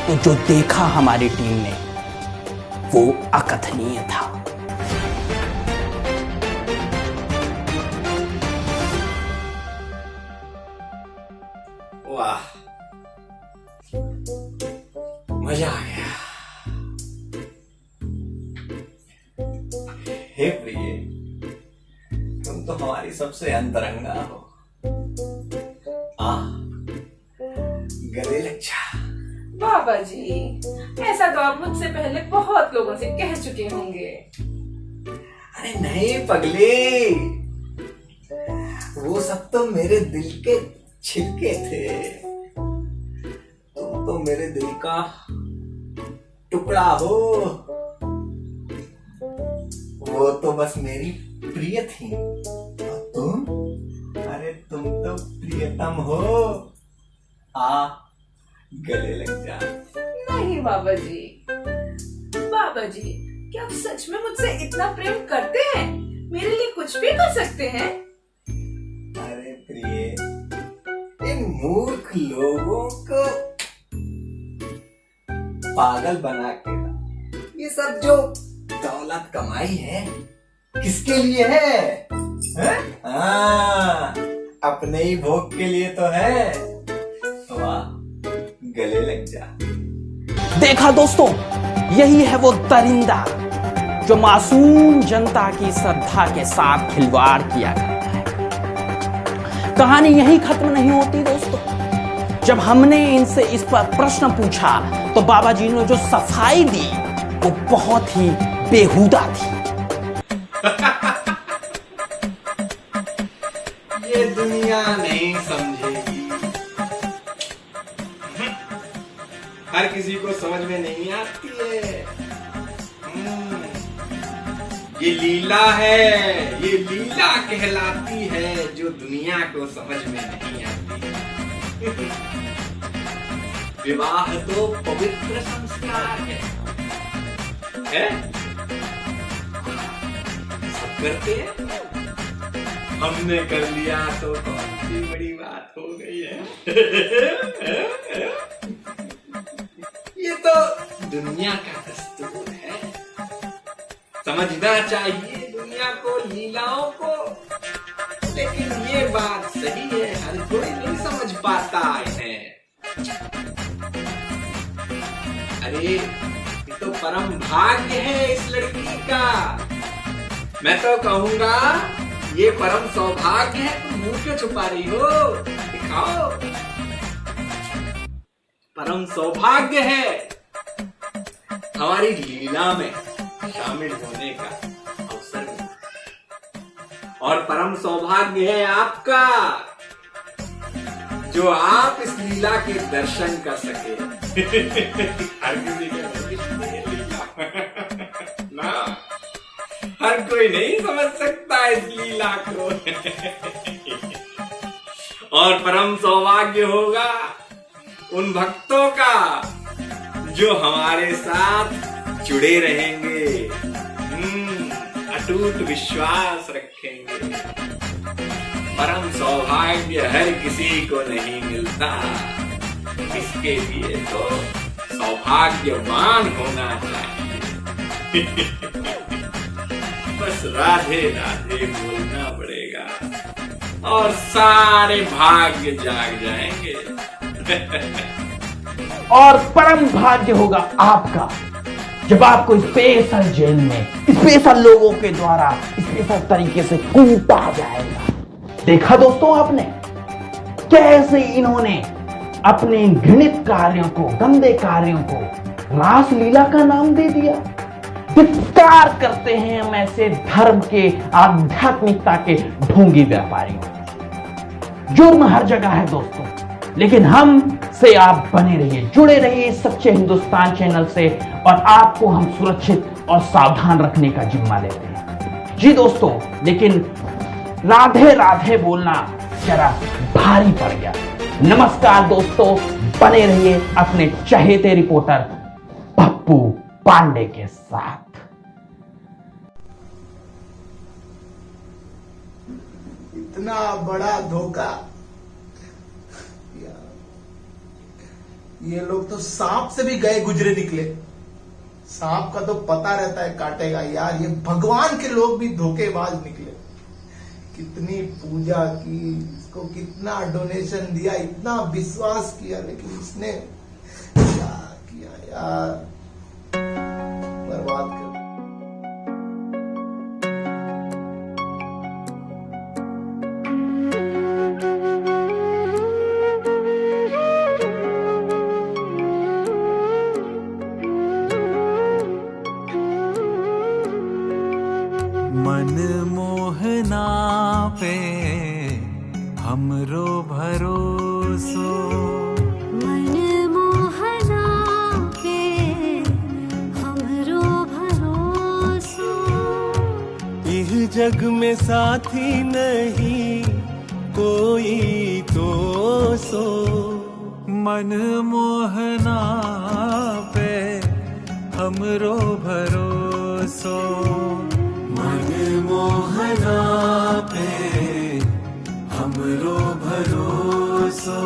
तो जो देखा हमारी टीम ने वो अकथनीय था। वाह, मजा आ गया। हे प्रिय, तुम तो हमारी सबसे अंतरंगा हो। गले लग जा। बाबा जी, ऐसा तो आप मुझसे पहले बहुत लोगों से कह चुके होंगे। अरे नहीं पगली, वो सब तो मेरे दिल के छिलके थे। तुम तो मेरे दिल का टुकड़ा हो। वो तो बस मेरी प्रिय थी और तुम, अरे तुम तो प्रियतम हो। गले लग जा। नहीं बाबा जी, बाबा जी, क्या आप सच में मुझसे इतना प्रेम करते हैं? मेरे लिए कुछ भी कर सकते हैं? अरे प्रिय, इन मूर्ख लोगों को पागल बना के ये सब जो दौलत कमाई है किसके लिए है? अपने ही भोग के लिए तो है। वाह, गले लग जा। देखा दोस्तों, यही है वो दरिंदा जो मासूम जनता की श्रद्धा के साथ खिलवाड़ किया करता है। कहानी यही खत्म नहीं होती दोस्तों। जब हमने इनसे इस पर प्रश्न पूछा तो बाबा जी ने जो सफाई दी वो बहुत ही बेहुदा थी। ये दुनिया नहीं समझेगी, हर किसी को समझ में नहीं आती है। ये लीला है, ये लीला कहलाती है जो दुनिया को समझ में नहीं आती। विवाह तो पवित्र संस्कार है? सब करते हैं, हमने कर लिया तो कौन सी बड़ी बात हो गई है। ये तो दुनिया का दस्तूर है, समझना चाहिए दुनिया को, लीलाओं को। लेकिन ये बात सही है, हर कोई नहीं समझ पाता है। अरे ये तो परम भाग्य है इस लड़की का। मैं तो कहूंगा ये परम सौभाग्य है। तुम मुंह क्यों छुपा रही हो? दिखाओ। परम सौभाग्य है हमारी लीला में शामिल होने का अवसर मिला और परम सौभाग्य है आपका जो आप इस लीला के दर्शन कर सके। हर किसी के लीला ना, हर कोई नहीं समझ सकता इस लीला को। और परम सौभाग्य होगा उन भक्तों का जो हमारे साथ जुड़े रहेंगे, अटूट विश्वास रखेंगे। परम सौभाग्य हर किसी को नहीं मिलता, इसके लिए तो सौभाग्यवान होना चाहिए। बस राधे राधे बोलना पड़ेगा और सारे भाग्य जाग जाएंगे। और परम भाग्य होगा आपका जब आपको स्पेशल जेल में स्पेशल लोगों के द्वारा स्पेशल तरीके से कूटा जाएगा। देखा दोस्तों आपने कैसे इन्होंने अपने घृणित कार्यों को, गंदे कार्यों को रासलीला का नाम दे दिया। धिक्कार करते हैं हम ऐसे धर्म के, आध्यात्मिकता के ढोंगी व्यापारियों। जुर्म हर जगह है दोस्तों, लेकिन हम से आप बने रहिए, जुड़े रहिए सच्चे हिंदुस्तान चैनल से और आपको हम सुरक्षित और सावधान रखने का जिम्मा लेते हैं। जी दोस्तों, लेकिन राधे राधे बोलना जरा भारी पड़ गया। नमस्कार दोस्तों, बने रहिए अपने चहेते रिपोर्टर पप्पू पांडे के साथ। इतना बड़ा धोखा, ये लोग तो सांप से भी गए गुजरे निकले। सांप का तो पता रहता है काटेगा यार, ये भगवान के लोग भी धोखेबाज निकले। कितनी पूजा की, इसको कितना डोनेशन दिया, इतना विश्वास किया, लेकिन इसने क्या किया यार, बर्बाद कर। मनमोहना पे हमरो भरोसो, मनमोहना पे हमरो भरोसो। इह जग में साथी नहीं कोई तो सो, मनमोहना पे हमरो भरोसो, मनमोहना पे हमरो भरोसो।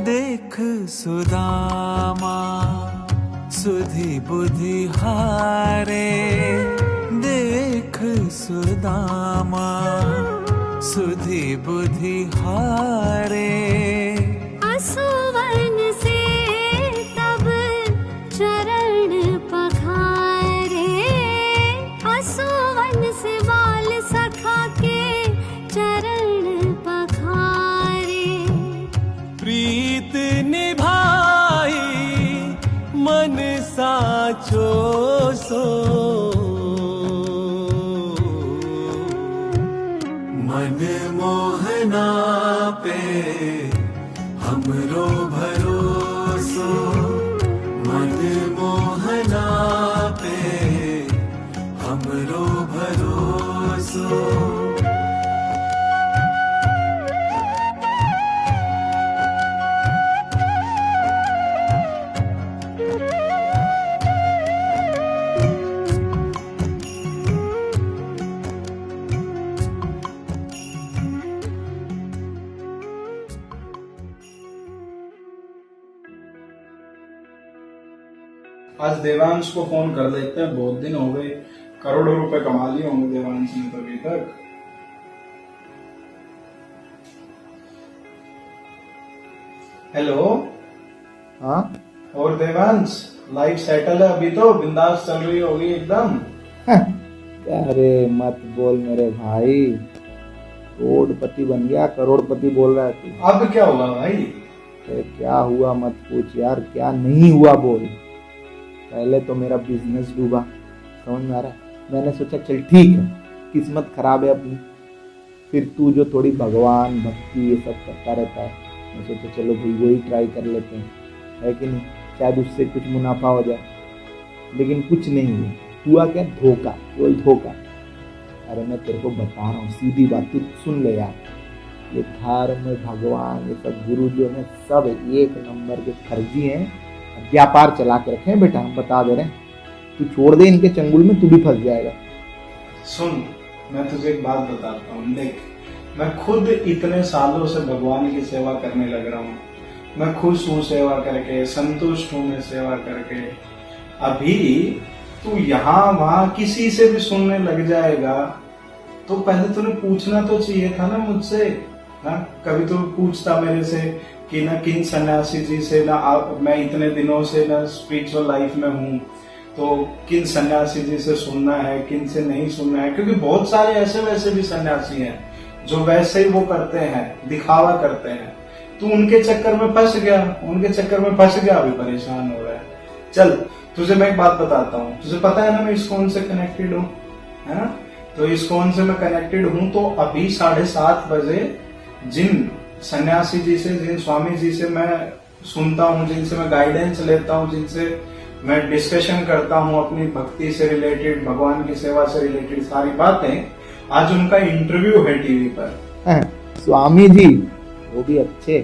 देख सुदामा सुधि बुद्धि हारे, देख सुदामा सुधि बुद्धि हारे। असुवन से तब चरण पखारे, असुवन से बाल सखा के चरण पखारे। प्रीत निभाई मन साचो सो, मनमोहना पे हमरो भरोसो, मनमोहना पे हमरो भरोसो। आज देवांश को फोन कर लेते हैं, बहुत दिन हो गए, करोड़ों रुपए कमा लिए होंगे देवांश ने तो अभी तक। हेलो। हाँ और देवांश, लाइफ सेटल है अभी तो, बिंदास चल रही होगी एकदम। अरे मत बोल मेरे भाई, करोड़पति बन गया, करोड़पति बोल रहा है तू। अब क्या हुआ भाई? अरे क्या हुआ मत पूछ यार, क्या नहीं हुआ बोल। पहले तो मेरा बिजनेस डूबा, समझ में आ रहा है। मैंने सोचा चल ठीक है, किस्मत खराब है अपनी। फिर तू जो थोड़ी भगवान भक्ति ये सब करता रहता है, मैं सोचा चलो भाई वही ट्राई कर लेते हैं, है कि नहीं, शायद उससे कुछ मुनाफा हो जाए। लेकिन कुछ नहीं हुआ। हुआ क्या? धोखा, केवल धोखा। अरे मैं तेरे को बता रहा हूँ सीधी बात, तू सुन ले यार। ये धर्म, भगवान, ये सब गुरु जो है सब एक नंबर के फर्जी हैं, व्यापार चला के रखे हैं बेटा, हम बता दे रहे हैं। तू छोड़ दे इनके चंगुल में, तू भी फंस जाएगा। सुन, मैं तुझे एक बात बताता हूँ, देख मैं खुद इतने सालों से भगवान की सेवा करने लग रहा हूँ। मैं खुश हूँ सेवा करके, संतुष्ट हूँ मैं सेवा करके। अभी तू यहाँ वहां किसी से भी सुनने लग जाएगा तो पहले तूने पूछना तो चाहिए था ना मुझसे, ना कभी तो पूछता मेरे से कि ना किन सन्यासी जी से, ना मैं इतने दिनों से ना स्पिरिचुअल लाइफ में हूँ तो किन सन्यासी जी से सुनना है, किन से नहीं सुनना है। क्योंकि बहुत सारे ऐसे वैसे भी सन्यासी हैं जो वैसे ही वो करते हैं, दिखावा करते हैं। तू उनके चक्कर में फंस गया, अभी परेशान हो रहा है। चल तुझे मैं एक बात बताता हूँ, तुझे पता है ना मैं इस्कॉन से कनेक्टेड हूँ, है ना। तो इस्कॉन से मैं कनेक्टेड हूँ, तो अभी 7:30 बजे जिन सन्यासी जी से, जिन स्वामी जी से मैं सुनता हूँ, जिनसे मैं गाइडेंस लेता हूँ, जिनसे मैं डिस्कशन करता हूँ अपनी भक्ति से रिलेटेड, भगवान की सेवा से रिलेटेड सारी बातें, आज उनका इंटरव्यू है टीवी पर। स्वामी जी वो भी अच्छे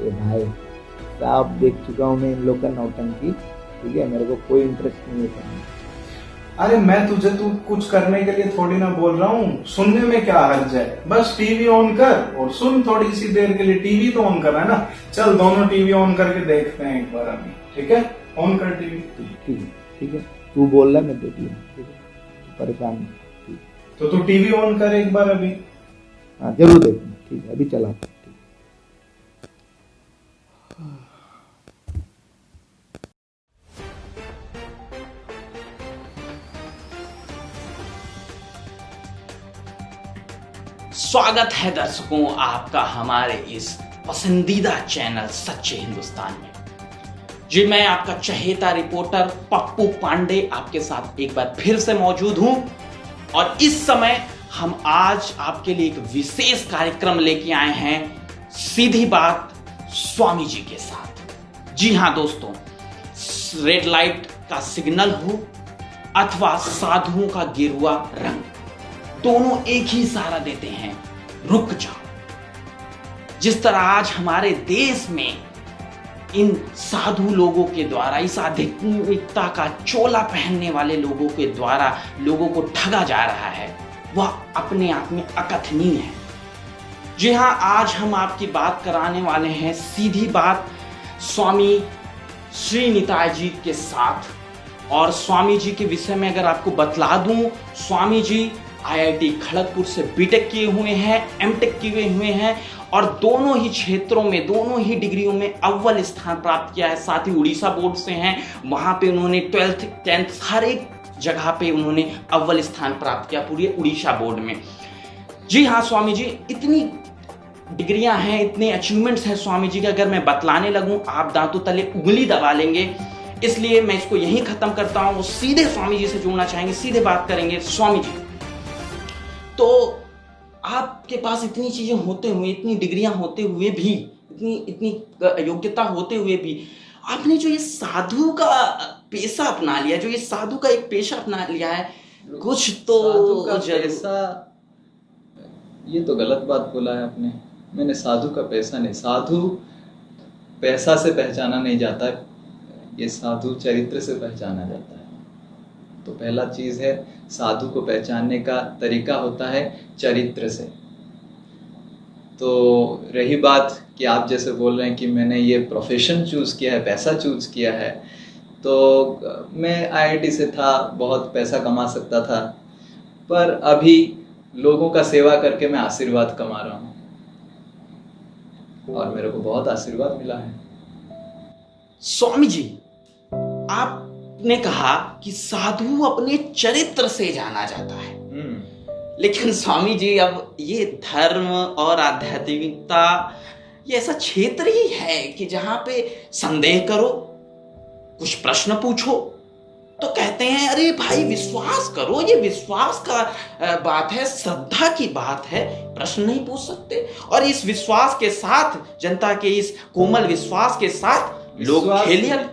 भाई साहब, देख चुका हूँ मैं इन लोग का नौटंकी, ठीक है, मेरे को कोई इंटरेस्ट नहीं है। अरे मैं तुझे तू कुछ करने के लिए थोड़ी ना बोल रहा हूँ, सुनने में क्या हर्ज है। बस टीवी ऑन कर और सुन थोड़ी सी देर के लिए। टीवी तो ऑन कर है ना, चल दोनों टीवी ऑन करके देखते हैं एक बार अभी, ठीक है। ऑन कर टीवी। ठीक है, तू बोल रहा मैं देती हूँ, ठीक है, परेशान नहीं। तो तू टीवी ऑन कर एक बार अभी। हाँ जरूर देखूँ, ठीक है, अभी चला। स्वागत है दर्शकों आपका हमारे इस पसंदीदा चैनल सच्चे हिंदुस्तान में। जी मैं आपका चहेता रिपोर्टर पप्पू पांडे आपके साथ एक बार फिर से मौजूद हूं और इस समय हम आज आपके लिए एक विशेष कार्यक्रम लेके आए हैं, सीधी बात स्वामी जी के साथ। जी हां दोस्तों, रेड लाइट का सिग्नल हो अथवा साधुओं का गेरुआ रंग, दोनों एक ही इशारा देते हैं, रुक जाओ। जिस तरह आज हमारे देश में इन साधु लोगों के द्वारा, इस आध्यात्मिकता का चोला पहनने वाले लोगों के द्वारा लोगों को ठगा जा रहा है, वह अपने आप में अकथनीय है। जी हां, आज हम आपकी बात कराने वाले हैं सीधी बात स्वामी श्री निताई जी के साथ। और स्वामी जी के विषय में अगर आपको बतला दूं, स्वामी जी IIT खड़गपुर से बीटेक किए हुए हैं, एमटेक किए हुए हैं और दोनों ही क्षेत्रों में, दोनों ही डिग्रियों में अव्वल स्थान प्राप्त किया है। साथ ही उड़ीसा बोर्ड से हैं, वहां पे उन्होंने 12th 10th हर एक जगह पे उन्होंने अव्वल स्थान प्राप्त किया पूरे उड़ीसा बोर्ड में। जी हाँ स्वामी जी, इतनी डिग्रियां हैं, इतने अचीवमेंट्स हैं स्वामी जी के, अगर मैं बतलाने लगूं आप दांतों तले उंगली दबा लेंगे। इसलिए मैं इसको यहीं खत्म करता हूं। वो सीधे स्वामी जी से जुड़ना चाहेंगे, सीधे बात करेंगे। स्वामी जी, तो आपके पास इतनी चीजें होते हुए, इतनी डिग्रियां होते हुए भी, इतनी योग्यता होते हुए भी आपने जो ये साधु का पेशा अपना लिया, जो ये साधु का एक पेशा अपना लिया है, कुछ तो साधु का पैसा, ये तो गलत बात बोला है आपने। मैंने साधु का पैसा नहीं, साधु पैसा से पहचाना नहीं जाता है, ये साधु चरित्र से पहचाना जाता है। तो पहला चीज है, साधु को पहचानने का तरीका होता है चरित्र से। तो रही बात कि आप जैसे बोल रहे हैं कि मैंने ये प्रोफेशन चूज किया है, पैसा चूज किया है, तो मैं IIT से था, बहुत पैसा कमा सकता था, पर अभी लोगों का सेवा करके मैं आशीर्वाद कमा रहा हूँ और मेरे को बहुत आशीर्वाद मिला है। स्वामी जी, आपने कहा कि साधु अपने चरित्र से जाना जाता है, लेकिन स्वामी जी अब ये धर्म और आध्यात्मिकता ये ऐसा क्षेत्र ही है कि जहां पे संदेह करो, कुछ प्रश्न पूछो तो कहते हैं अरे भाई विश्वास करो, ये विश्वास का बात है, श्रद्धा की बात है, प्रश्न नहीं पूछ सकते। और इस विश्वास के साथ, जनता के इस कोमल विश्वास के साथ लोग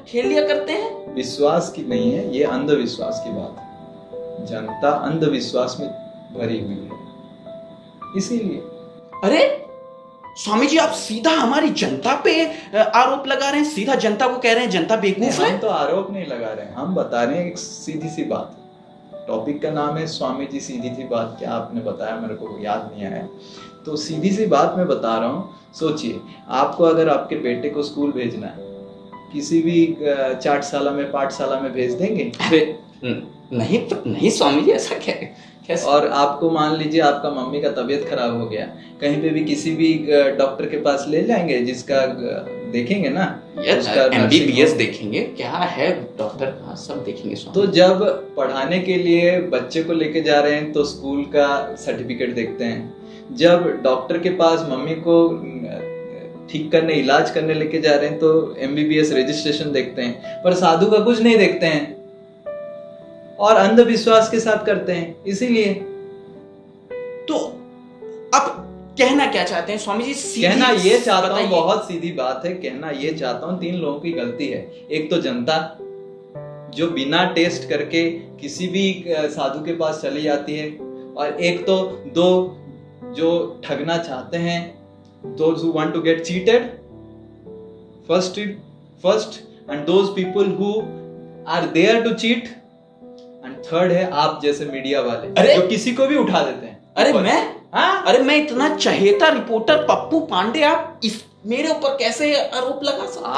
खेलिया करते हैं। विश्वास की नहीं है, ये अंधविश्वास की बात है। जनता अंधविश्वास में भरी हुई है, इसीलिए। अरे स्वामी जी, आप सीधा हमारी जनता पे आरोप लगा रहे हैं, सीधा जनता को कह रहे हैं जनता बेवकूफ है। हम तो आरोप नहीं लगा रहे हैं, हम बता रहे हैं एक सीधी सी बात। टॉपिक का नाम है स्वामी जी सीधी सी बात, क्या आपने बताया मेरे को याद नहीं आया, तो सीधी सी बात मैं बता रहा हूँ। सोचिए, आपको अगर आपके बेटे को स्कूल भेजना है, किसी भी चाटशाला में पाठशाला में भेज देंगे? अरे नहीं स्वामी जी, ऐसा क्या है? और आपको मान लीजिए आपका मम्मी का तबीयत खराब हो गया, कहीं पे भी किसी भी डॉक्टर के पास ले जाएंगे, जिसका देखेंगे ना, MBBS देखेंगे, क्या है डॉक्टर का, सब देखेंगे। तो जब पढ़ाने के लिए बच्चे को लेके जा रहे हैं तो स्कूल का सर्टिफिकेट देखते हैं, जब डॉक्टर के पास मम्मी को ठीक करने, इलाज करने लेके जा रहे हैं तो MBBS रजिस्ट्रेशन देखते हैं, पर साधु का कुछ नहीं देखते हैं और अंधविश्वास के साथ करते हैं। इसीलिए तो अब कहना क्या चाहते हैं स्वामी जी? कहना ये चाहता हूं, बहुत सीधी बात है, कहना ये चाहता हूं 3 लोगों की गलती है। एक तो जनता जो बिना टेस्ट करके किसी भी साधु के पास चली जाती है, और एक तो दो जो ठगना चाहते हैं, those who want to get cheated first and those people who are there to cheat, and third है आप जैसे मीडिया वाले जो किसी को भी उठा देते हैं। अरे मैं इतना चहेता रिपोर्टर पप्पू पांडे, आप इस मेरे ऊपर कैसे आरोप लगा सकते?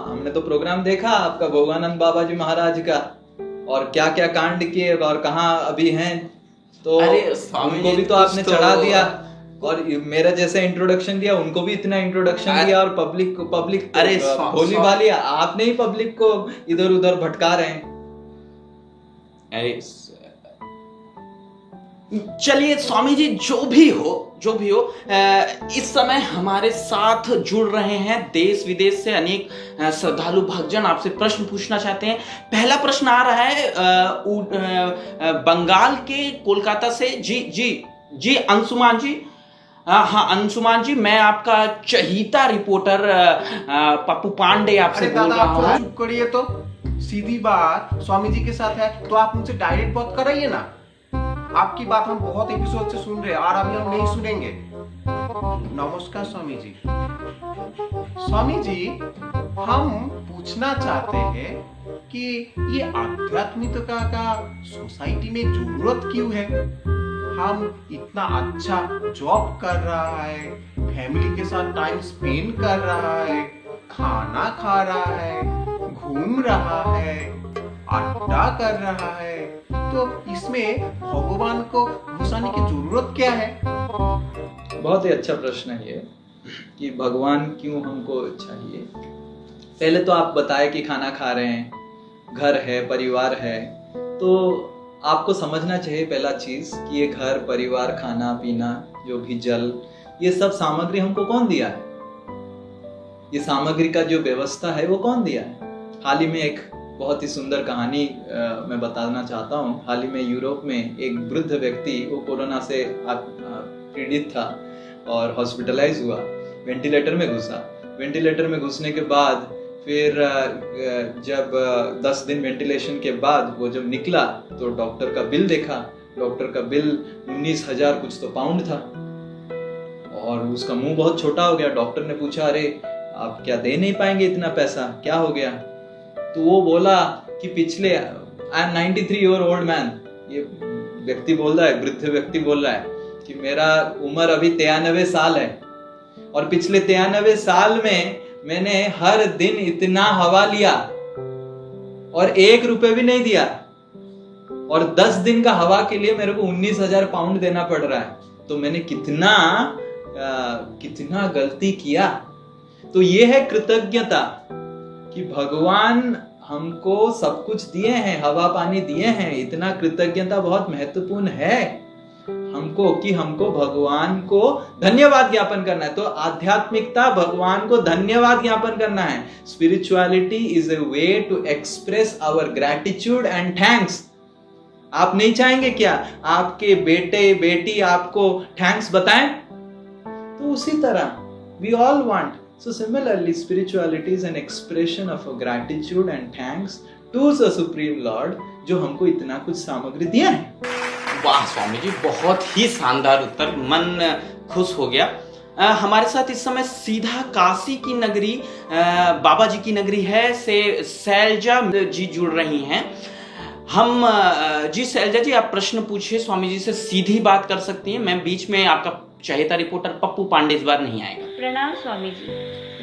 हमने तो प्रोग्राम देखा आपका भोगानंद बाबा जी महाराज का, और क्या क्या कांड किए और कहाँ अभी हैं, तो उनको भी तो आपने चढ़ा दिया, और मेरा जैसे इंट्रोडक्शन दिया उनको भी इतना इंट्रोडक्शन दिया, और पब्लिक अरे भोली भाली आपने ही पब्लिक को इधर उधर भटका रहे हैं। चलिए स्वामी जी, जो भी हो इस समय हमारे साथ जुड़ रहे हैं देश विदेश से अनेक श्रद्धालु भक्तजन, आपसे प्रश्न पूछना चाहते हैं। पहला प्रश्न आ रहा है बंगाल के कोलकाता से। जी अंशुमान जी। हाँ अंशुमान जी, मैं आपका चहीता रिपोर्टर पप्पू पांडे आपसे बोल रहा हूँ। चुप करिए, तो सीधी बात स्वामी जी के साथ है तो आप उनसे डायरेक्ट बात कराइए ना। आपकी बात हम बहुत एपिसोड से सुन रहे हैं और अभी हम नहीं सुनेंगे। नमस्कार स्वामी जी। स्वामी जी, हम पूछना चाहते हैं कि ये आध्यात्मिकता का सोसाइटी में जरूरत क्यों है? हम इतना अच्छा जॉब कर रहा है, फैमिली के साथ टाइम स्पेंड कर रहा है, खाना खा रहा है, घूम रहा है, अड्डा कर रहा है, तो इसमें भगवान को घुसाने की जरूरत क्या है? बहुत ही अच्छा प्रश्न है ये, कि भगवान क्यों हमको चाहिए। पहले तो आप बताए कि खाना खा रहे हैं, घर है, परिवार है, तो आपको समझना चाहिए पहला चीज कि ये घर, परिवार, खाना पीना, जो भी जल, ये सब सामग्री हमको कौन दिया है? ये सामग्री का जो व्यवस्था है वो कौन दिया है? हाल ही में एक बहुत ही सुंदर कहानी मैं बताना चाहता हूँ। हाल ही में यूरोप में एक वृद्ध व्यक्ति, वो कोरोना से पीड़ित था और हॉस्पिटलाइज हुआ, वेंटिलेटर में घुसा। वेंटिलेटर में घुसने के बाद फिर जब 10 दिन वेंटिलेशन के बाद वो जब निकला तो डॉक्टर का बिल देखा। डॉक्टर का बिल 19,000 कुछ तो पाउंड था, और उसका मुंह बहुत छोटा हो गया। डॉक्टर ने पूछा, अरे आप क्या दे नहीं पाएंगे इतना पैसा, क्या हो गया? तो वो बोला कि पिछले I am 93 year old man, ये व्यक्ति बोल रहा है, वृद्ध व्यक्ति बोल रहा है कि मेरा उम्र अभी 93 साल है, और पिछले 93 साल में मैंने हर दिन इतना हवा लिया और 1 रुपए भी नहीं दिया, और 10 दिन का हवा के लिए मेरे को 19,000 पाउंड देना पड़ रहा है। तो मैंने कितना गलती किया। तो ये है कृतज्ञता कि भगवान हमको सब कुछ दिए हैं, हवा पानी दिए हैं। इतना कृतज्ञता बहुत महत्वपूर्ण है हमको कि हमको भगवान को धन्यवाद ज्ञापन करना है। तो आध्यात्मिकता भगवान को धन्यवाद ज्ञापन करना है। Spirituality is a way to express our gratitude and thanks. आप नहीं चाहेंगे क्या आपके बेटे बेटी आपको थैंक्स बताएं? तो उसी तरह we all want. So similarly, spirituality is an expression of a gratitude and thanks to the Supreme Lord, जो हमको इतना कुछ सामग्री दिया है। वाह स्वामी जी, बहुत ही शानदार उत्तर, मन खुश हो गया। हमारे साथ इस समय सीधा काशी की नगरी, बाबा जी की नगरी है से शैलजा जी जुड़ रही हैं। हम जी शैलजा जी, आप प्रश्न पूछिए, स्वामी जी से सीधी बात कर सकती हैं। मैं बीच में आपका चहेता रिपोर्टर पप्पू पांडे इस बार नहीं आएगा। प्रणाम स्वामी जी।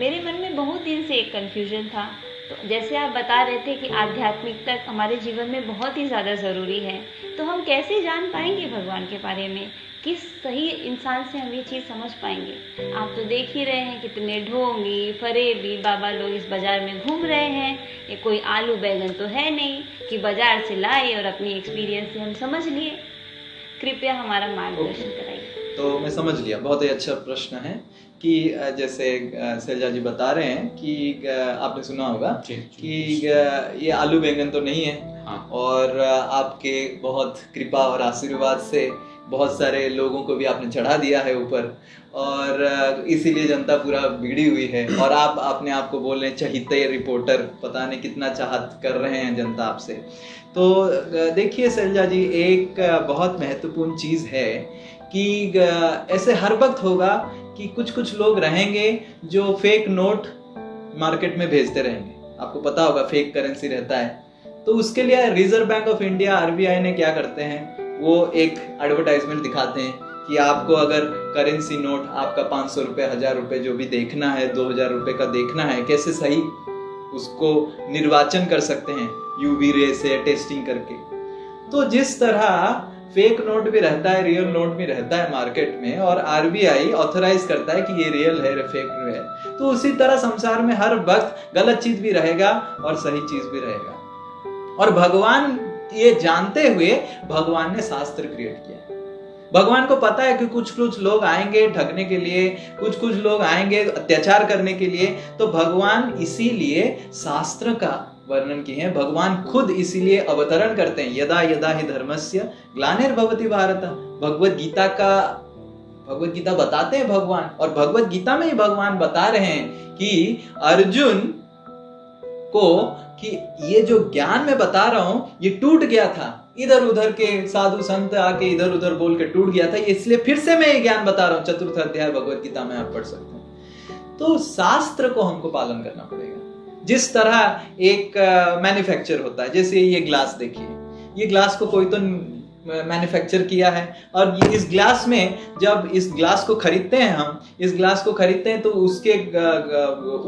मेरे मन में बहुत दिन से एक कंफ्यूजन था। तो जैसे आप बता रहे थे कि आध्यात्मिकता हमारे जीवन में बहुत ही ज़्यादा ज़रूरी है, तो हम कैसे जान पाएंगे भगवान के बारे में? किस सही इंसान से हम ये चीज़ समझ पाएंगे? आप तो देख ही रहे हैं कितने ढोंगी फरेबी बाबा लोग इस बाज़ार में घूम रहे हैं। ये कोई आलू बैगन तो है नहीं कि बाज़ार से लाए और अपनी एक्सपीरियंस से हम समझ लिए। कृपया हमारा मार्गदर्शन कराइए। तो मैं समझ लिया, बहुत ही अच्छा प्रश्न है कि जैसे शैलजा जी बता रहे हैं कि आपने सुना होगा कि ये आलू बैंगन तो नहीं है। हाँ। और आपके बहुत कृपा और आशीर्वाद से बहुत सारे लोगों को भी आपने चढ़ा दिया है ऊपर, और इसीलिए जनता पूरा बिगड़ी हुई है। और आप अपने आप को बोल रहे हैं चहेते रिपोर्टर, पता नहीं कितना चाहत कर रहे हैं जनता आपसे। तो देखिए शैलजा जी, एक बहुत महत्वपूर्ण चीज़ है कि ऐसे हर वक्त होगा कि कुछ कुछ लोग रहेंगे जो फेक नोट मार्केट में भेजते रहेंगे। आपको पता होगा फेक करेंसी रहता है। तो उसके लिए reserve bank of India RBI ने क्या करते हैं, वो एक एडवर्टाइजमेंट दिखाते हैं कि आपको अगर करेंसी नोट आपका 500 रुपये 1000 रुपये जो भी देखना है, 2000 रुपये का देखना है, कैसे सही उसको निर्वाचन कर सकते हैं UV रे से टेस्टिंग करके। तो जिस तरह फेक नोट भी रहता है, रियल नोट भी रहता है मार्केट में, और RBI ऑथराइज करता है कि ये रियल है फेक है, तो उसी तरह संसार में हर वक्त गलत चीज भी रहेगा और सही चीज भी रहेगा। और भगवान ये जानते हुए भगवान ने शास्त्र क्रिएट किया। भगवान को पता है कि कुछ कुछ लोग आएंगे ठगने के लिए, कुछ कुछ लोग आएंगे अत्याचार करने के लिए, तो भगवान इसीलिए शास्त्र का वर्णन किए हैं। भगवान खुद इसीलिए अवतरण करते हैं, यदा यदा ही धर्मस्य ग्लानिर्भवति भारत। भगवत गीता बताते हैं भगवान, और भगवत गीता में ही भगवान बता रहे हैं कि अर्जुन को कि ये जो ज्ञान मैं बता रहा हूं ये टूट गया था, इधर उधर के साधु संत आके इधर उधर बोल के टूट गया था, इसलिए फिर से मैं ये ज्ञान बता रहा हूं। 4th अध्याय भगवत गीता में आप पढ़ सकते हैं। तो शास्त्र को हमको पालन करना पड़ेगा। जिस तरह एक मैन्युफैक्चर होता है, जैसे ये ग्लास देखिए, ये ग्लास को कोई तो मैन्युफैक्चर किया है, और ये इस ग्लास में जब इस ग्लास को खरीदते हैं, हम इस ग्लास को खरीदते हैं तो उसके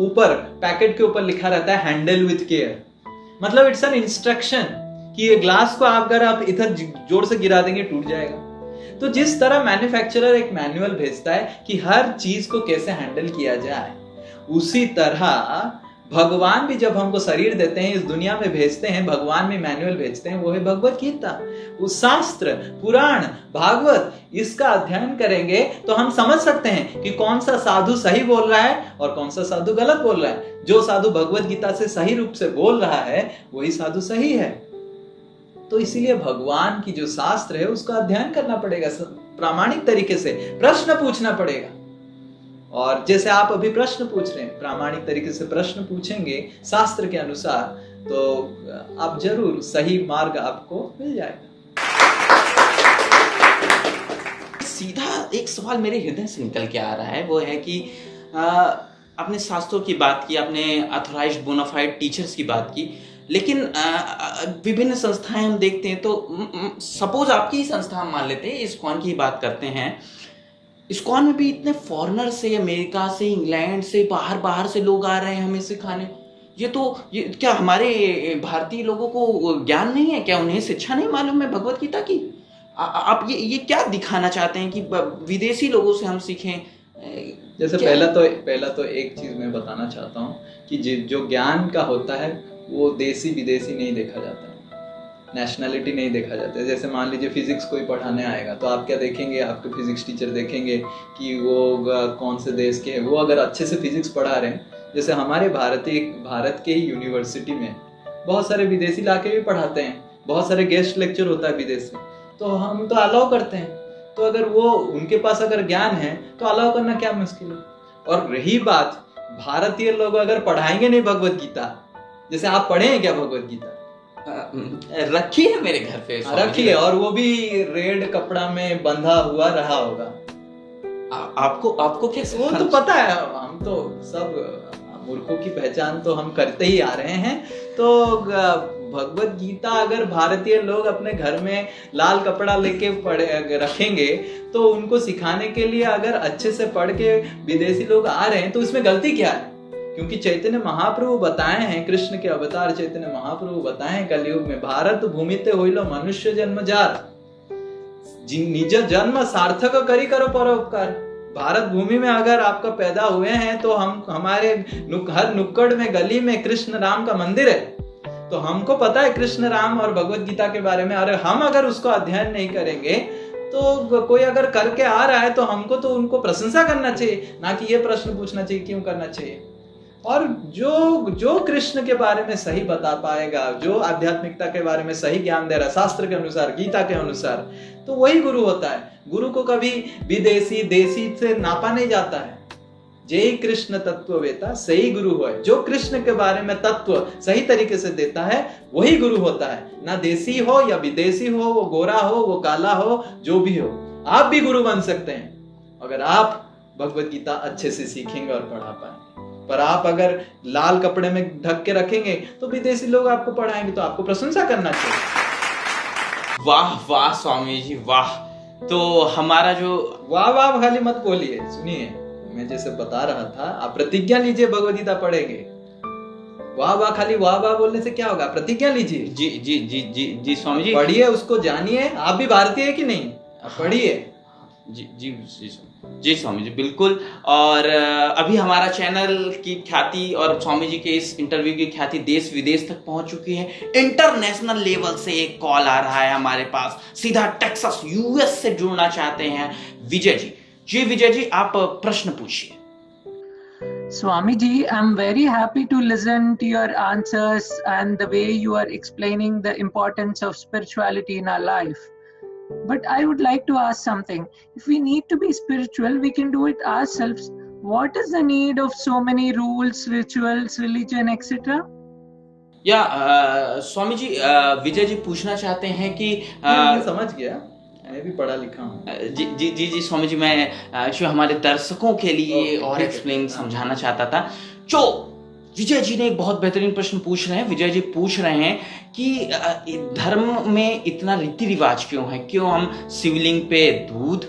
ऊपर पैकेट के ऊपर लिखा रहता है हैंडल विथ केयर। मतलब इट्स एन इंस्ट्रक्शन कि ये ग्लास को अगर आप इधर जोर से गिरा देंगे टूट जाएगा। तो जिस तरह मैन्युफैक्चरर एक मैनुअल भेजता है कि हर चीज को कैसे हैंडल किया जाए, उसी तरह भगवान भी जब हमको शरीर देते हैं, इस दुनिया में भेजते हैं, भगवान में मैनुअल भेजते हैं, वो है भगवत गीता। उस शास्त्र, पुराण, भागवत, इसका अध्ययन करेंगे तो हम समझ सकते हैं कि कौन सा साधु सही बोल रहा है और कौन सा साधु गलत बोल रहा है। जो साधु भगवत गीता से सही रूप से बोल रहा है वही साधु सही है। तो इसीलिए भगवान की जो शास्त्र है उसका अध्ययन करना पड़ेगा, प्रामाणिक तरीके से प्रश्न पूछना पड़ेगा। और जैसे आप अभी प्रश्न पूछ रहे हैं, प्रामाणिक तरीके से प्रश्न पूछेंगे शास्त्र के अनुसार, तो आप जरूर सही मार्ग आपको मिल जाएगा। सीधा एक सवाल मेरे हृदय से निकल के आ रहा है, वो है कि आपने शास्त्रों की बात की, आपने ऑथराइज्ड बोनाफाइड टीचर्स की बात की, लेकिन विभिन्न संस्थाएं हम देखते हैं, तो सपोज आपकी ही संस्था हम मान लेते हैं, इस्कॉन की बात करते हैं। इस्कॉन में भी इतने फॉरेनर से, अमेरिका से, इंग्लैंड से, बाहर से लोग आ रहे हैं हमें सिखाने। ये क्या हमारे भारतीय लोगों को ज्ञान नहीं है क्या? उन्हें शिक्षा नहीं मालूम है भगवत गीता की? आप ये क्या दिखाना चाहते हैं कि विदेशी लोगों से हम सीखें? जैसे पहला तो एक चीज मैं बताना चाहता हूँ कि जो ज्ञान का होता है वो देसी विदेशी नहीं देखा जाता है, नेशनैलिटी नहीं देखा जाता है। जैसे मान लीजिए फिजिक्स कोई पढ़ाने आएगा तो आप क्या देखेंगे, आपके फिजिक्स टीचर देखेंगे कि वो कौन से देश के हैं। वो अगर अच्छे से फिजिक्स पढ़ा रहे हैं, जैसे हमारे भारत के ही यूनिवर्सिटी में बहुत सारे विदेशी लाके भी पढ़ाते हैं, बहुत सारे गेस्ट लेक्चर होता है विदेश से, तो हम तो अलाउ करते हैं। तो अगर वो उनके पास अगर ज्ञान है तो अलाउ करना क्या मुश्किल है। और रही बात भारतीय लोग अगर पढ़ाएंगे नहीं भगवत गीता, जैसे आप पढ़े हैं क्या भगवत गीता? रखी है मेरे घर पे, रखी है, और वो भी रेड कपड़ा में बंधा हुआ रहा होगा। आपको कैसे? वो तो पता है, हम तो सब मूर्खों की पहचान तो हम करते ही आ रहे हैं। तो भगवत गीता अगर भारतीय लोग अपने घर में लाल कपड़ा लेके रखेंगे तो उनको सिखाने के लिए अगर अच्छे से पढ़ के विदेशी लोग आ रहे हैं तो इसमें गलती क्या है? क्योंकि चैतन्य महाप्रभु बताए हैं, कृष्ण के अवतार चैतन्य महाप्रभु बताए हैं कलयुग में, भारत भूमिते होइलो मनुष्य जन्म जार, निज जन्म सार्थक करी करो परोपकार। भारत भूमि में अगर आपका पैदा हुए हैं तो हम हमारे हर नुक्कड़ में गली में कृष्ण राम का मंदिर है, तो हमको पता है कृष्ण राम और भगवत गीता के बारे में। अरे हम अगर उसको अध्ययन नहीं करेंगे तो कोई अगर करके आ रहा है तो हमको तो उनको प्रशंसा करना चाहिए, ना कि ये प्रश्न पूछना चाहिए क्यों करना चाहिए। और जो कृष्ण के बारे में सही बता पाएगा, जो आध्यात्मिकता के बारे में सही ज्ञान दे रहा है शास्त्र के अनुसार, गीता के अनुसार, तो वही गुरु होता है। गुरु को कभी विदेशी देशी से नापा नहीं जाता है। जय कृष्ण तत्ववेता सही गुरु है। जो कृष्ण के बारे में तत्व सही तरीके से देता है वही गुरु होता है, ना देसी हो या विदेशी हो, वो गोरा हो, वो काला हो, जो भी हो। आप भी गुरु बन सकते हैं अगर आप भगवत गीता अच्छे से सीखेंगे और पढ़ा पाएंगे। पर आप अगर लाल कपड़े में ढक के रखेंगे तो विदेशी लोग आपको पढ़ाएंगे, तो आपको प्रशंसा करना चाहिए। वाह वाह स्वामी जी वाह। तो हमारा जो वाह वाह खाली मत बोलिए, सुनिए, मैं जैसे बता रहा था, आप प्रतिज्ञा लीजिए भगवत गीता पढ़ेंगे। वाह वाह खाली वाह वाह बोलने से क्या होगा? प्रतिज्ञा लीजिए। जी जी जी जी जी स्वामी जी, पढ़िए, उसको जानिए। आप भी भारतीय है कि नहीं? पढ़िए। जी जी जी जी स्वामी जी बिल्कुल। और अभी हमारा चैनल की ख्याति और स्वामी जी के इस इंटरव्यू की ख्याति देश विदेश तक पहुंच चुकी है। इंटरनेशनल लेवल से एक कॉल आ रहा है हमारे पास, सीधा टेक्सास यूएस से जुड़ना चाहते हैं विजय जी। जी विजय जी, आप प्रश्न पूछिए। Swami ji, I'm very happy to listen to your answers and the way you are explaining the importance of spirituality in our life. But I would like to ask something. If we need to be spiritual, we can do it ourselves. What is the need of so many rules, rituals, religion, etc.? या स्वामी जी, विजय जी पूछना चाहते हैं कि मैं समझ गया, मैं भी पढ़ा लिखा हूँ। जी जी जी जी स्वामी जी, मैं जो हमारे दर्शकों के लिए और एक्सप्लेन समझाना चाहता था। जो विजय जी ने एक बहुत बेहतरीन प्रश्न पूछ रहे हैं। विजय जी पूछ रहे हैं कि धर्म में इतना रीति रिवाज क्यों है? क्यों हम शिवलिंग पे दूध,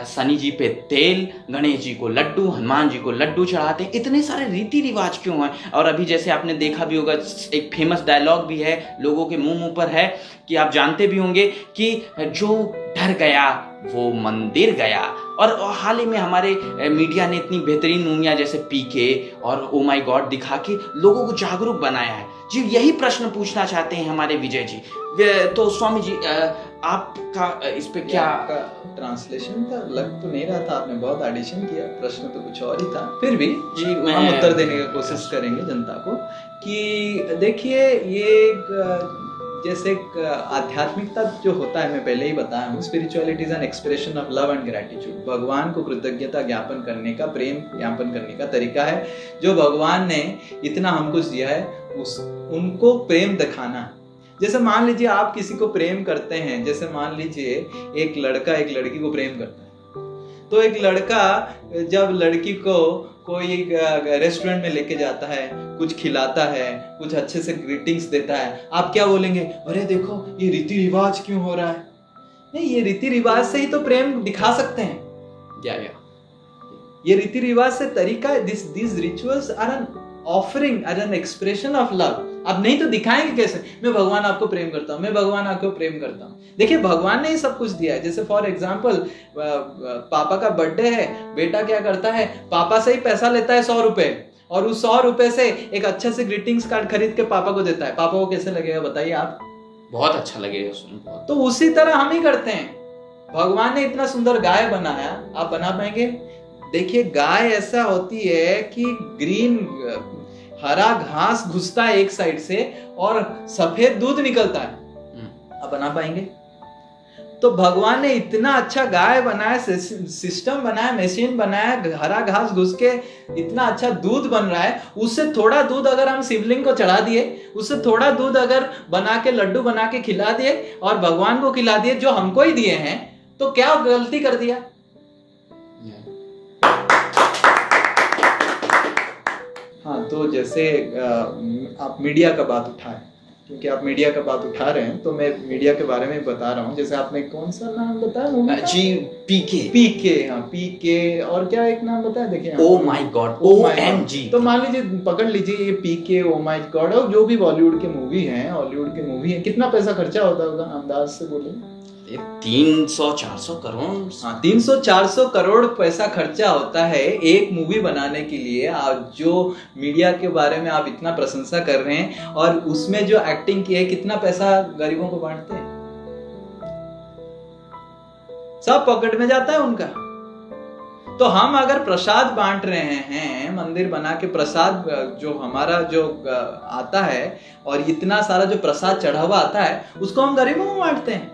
शनि जी पे तेल, गणेश जी को लड्डू, हनुमान जी को लड्डू चढ़ाते हैं? इतने सारे रीति रिवाज क्यों हैं? और अभी जैसे आपने देखा भी होगा, एक फेमस डायलॉग भी है, लोगों के मुंह पर है, कि आप जानते भी होंगे कि जो डर गया वो मंदिर गया। और हाल ही में हमारे मीडिया ने इतनी बेहतरीन मूवियां जैसे पीके और ओ माय गॉड दिखा के लोगों को जागरूक बनाया है। जी यही प्रश्न पूछना चाहते हैं हमारे विजय जी। तो स्वामी जी, आपका इस पे क्या? आपका ट्रांसलेशन का लग तो नहीं रहा था, आपने बहुत ऑडिशन किया, प्रश्न तो कुछ और ही था। फिर भी जी हम उत्तर देने की कोशिश करेंगे जनता को कि देखिए, ये जैसे आध्यात्मिकता जो होता है, मैं पहले ही बताया हूँ, spirituality is an expression of love and gratitude. भगवान को कृतज्ञता ज्ञापन करने का, प्रेम ज्ञापन करने का तरीका है। जो भगवान ने इतना हमको दिया है उनको प्रेम दिखाना है। जैसे मान लीजिए आप किसी को प्रेम करते हैं, जैसे मान लीजिए एक लड़का एक लड़की को प्रेम करता है, तो एक लड़का जब लड़की को कोई रेस्टोरेंट में लेके जाता है, कुछ खिलाता है, कुछ अच्छे से ग्रीटिंग्स देता है, आप क्या बोलेंगे? अरे देखो ये रीति रिवाज क्यों हो रहा है? नहीं, ये रीति रिवाज से ही तो प्रेम दिखा सकते हैं। या ये रीति रिवाज से तरीका है। This rituals are an offering, are an expression of love. अब नहीं तो दिखाएंगे कैसे? मैं भगवान आपको प्रेम करता हूँ, मैं भगवान आपको प्रेम करता हूँ। देखिए, भगवान ने ही सब कुछ दिया है। जैसे फॉर एग्जाम्पल, पापा का बर्थडे है, बेटा क्या करता है? पापा से ही पैसा लेता है 100 रुपए, और उस 100 रुपए से एक अच्छा से ग्रीटिंग्स कार्ड खरीद के पापा को देता है, पापा को कैसे लगेगा बताइए आप? बहुत अच्छा लगेगा सुन। तो उसी तरह हम ही करते हैं। भगवान ने इतना सुंदर गाय बनाया, आप बना पाएंगे? देखिए गाय ऐसा होती है कि ग्रीन हरा घास घुसता है एक साइड से और सफेद दूध निकलता है, आप बना पाएंगे? तो भगवान ने इतना अच्छा गाय बनाया, सिस्टम बनाया, मशीन बनाया, हरा घास घुस के इतना अच्छा दूध बन रहा है। उससे थोड़ा दूध अगर हम शिवलिंग को चढ़ा दिए, उससे थोड़ा दूध अगर बना के लड्डू बना के खिला दिए और भगवान को खिला दिए जो हमको ही दिए हैं, तो क्या गलती कर दिया? हाँ, तो जैसे आप मीडिया का बात उठाए, क्योंकि आप मीडिया का बात उठा रहे हैं तो मैं मीडिया के बारे में बता रहा हूँ। जैसे आपने कौन सा नाम बताया? जी पीके। हाँ पीके, और क्या एक नाम बताया? देखिए ओ माय गॉड, OMG। तो मान लीजिए, पकड़ लीजिए ये पीके, ओ माय गॉड, और जो भी बॉलीवुड के मूवी हैं, हॉलीवुड के मूवी हैं, कितना पैसा खर्चा होता होगा अंदाज से बोले? 300-400 करोड़। हाँ, 300-400 करोड़ पैसा खर्चा होता है एक मूवी बनाने के लिए। आप जो मीडिया के बारे में आप इतना प्रशंसा कर रहे हैं, और उसमें जो एक्टिंग की है, कितना पैसा गरीबों को बांटते हैं? सब पॉकेट में जाता है उनका। तो हम अगर प्रसाद बांट रहे हैं, मंदिर बना के प्रसाद जो हमारा जो आता है, और इतना सारा जो प्रसाद चढ़ा हुआ आता है, उसको हम गरीबों को बांटते हैं।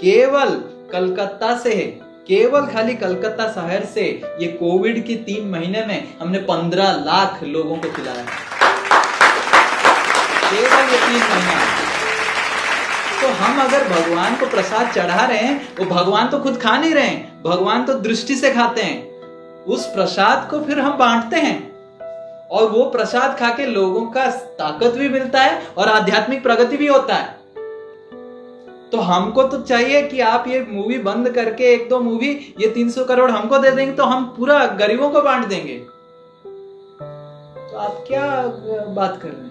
केवल कलकत्ता से है, केवल खाली कलकत्ता शहर से ये कोविड की 3 महीने में हमने 15 लाख लोगों को खिलाया, केवल ये 3 महीना। तो हम अगर भगवान को प्रसाद चढ़ा रहे हैं, वो भगवान तो खुद खा नहीं रहे हैं, भगवान तो दृष्टि से खाते हैं। उस प्रसाद को फिर हम बांटते हैं, और वो प्रसाद खा के लोगों का ताकत भी मिलता है और आध्यात्मिक प्रगति भी होता है। तो हमको तो चाहिए कि आप ये मूवी बंद करके 1-2 मूवी, ये 300 करोड़ हमको दे देंगे तो हम पूरा गरीबों को बांट देंगे। तो आप क्या बात कर रहे हैं?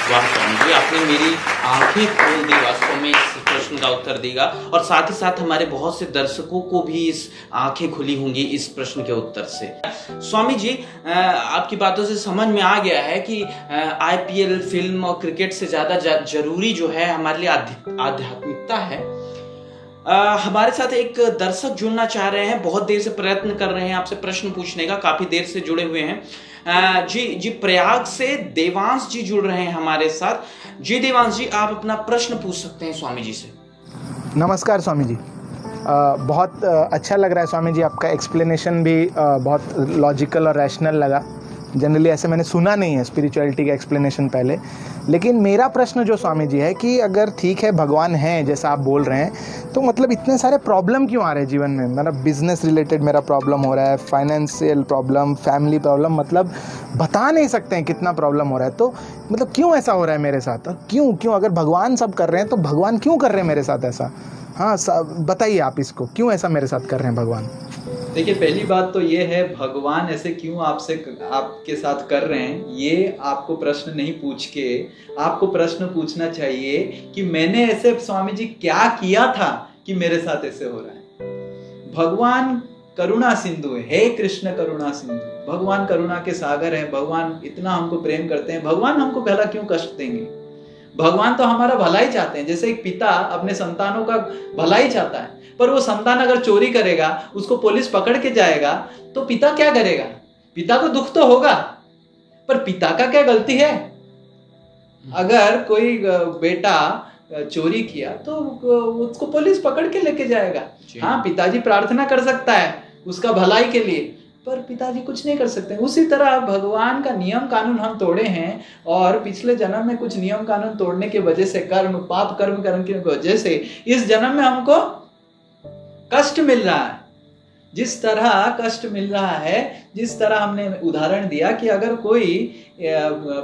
वाह स्वामी जी, आपने मेरी आंखें खोल दी वास्तव में इस प्रश्न का उत्तर देगा, और साथ ही साथ हमारे बहुत से दर्शकों को भी इस आंखें खुली होंगी इस प्रश्न के उत्तर से। स्वामी जी, आपकी बातों से समझ में आ गया है कि IPL फिल्म और क्रिकेट से ज्यादा जरूरी जो है हमारे लिए आध्यात्मिकता है। हमारे साथ एक दर्शक जुड़ना चाह रहे हैं, बहुत देर से प्रयत्न कर रहे हैं आपसे प्रश्न पूछने का, काफी देर से जुड़े हुए हैं। जी प्रयाग से देवांश जी जुड़ रहे हैं हमारे साथ। जी देवांश जी, आप अपना प्रश्न पूछ सकते हैं स्वामी जी से। नमस्कार स्वामी जी। बहुत अच्छा लग रहा है स्वामी जी, आपका एक्सप्लेनेशन भी बहुत लॉजिकल और रैशनल लगा। जनरली ऐसे मैंने सुना नहीं है स्पिरिचुअलिटी का एक्सप्लेनेशन पहले। लेकिन मेरा प्रश्न जो स्वामी जी है कि अगर ठीक है भगवान है जैसा आप बोल रहे हैं, तो मतलब इतने सारे प्रॉब्लम क्यों आ रहे हैं जीवन में? मतलब बिजनेस रिलेटेड मेरा प्रॉब्लम हो रहा है, फाइनेंशियल प्रॉब्लम, फैमिली प्रॉब्लम, मतलब बता नहीं सकते हैं कितना प्रॉब्लम हो रहा है। तो मतलब क्यों ऐसा हो रहा है मेरे साथ? क्यों अगर भगवान सब कर रहे हैं तो भगवान क्यों कर रहे हैं मेरे साथ ऐसा? हाँ बताइए आप इसको, क्यों ऐसा मेरे साथ कर रहे हैं भगवान? देखिए, पहली बात तो ये है, भगवान ऐसे क्यों आपके साथ कर रहे हैं, ये आपको प्रश्न नहीं पूछ के आपको प्रश्न पूछना चाहिए कि मैंने ऐसे स्वामी जी क्या किया था कि मेरे साथ ऐसे हो रहा है। भगवान करुणा सिंधु है, हे कृष्ण करुणा सिंधु। भगवान करुणा के सागर है, भगवान इतना हमको प्रेम करते हैं। भगवान हमको भला क्यों कष्ट देंगे? भगवान तो हमारा भला ही चाहते हैं। जैसे एक पिता अपने संतानों का भला ही चाहता है, पर वो संतान अगर चोरी करेगा, उसको पुलिस पकड़ के जाएगा, तो पिता क्या करेगा? पिता को दुख तो होगा, पर पिता का क्या गलती है? अगर कोई बेटा चोरी किया तो उसको पुलिस पकड़ के लेके जाएगा। हाँ, पिताजी प्रार्थना कर सकता है उसका भलाई के लिए, पर पिताजी कुछ नहीं कर सकते। उसी तरह भगवान का नियम कानून हम तोड़े हैं, और पिछले जन्म में कुछ नियम कानून तोड़ने की वजह से, पाप कर्म करने की वजह से इस जन्म में हमको कष्ट मिल रहा है। जिस तरह कष्ट मिल रहा है, जिस तरह हमने उदाहरण दिया कि अगर कोई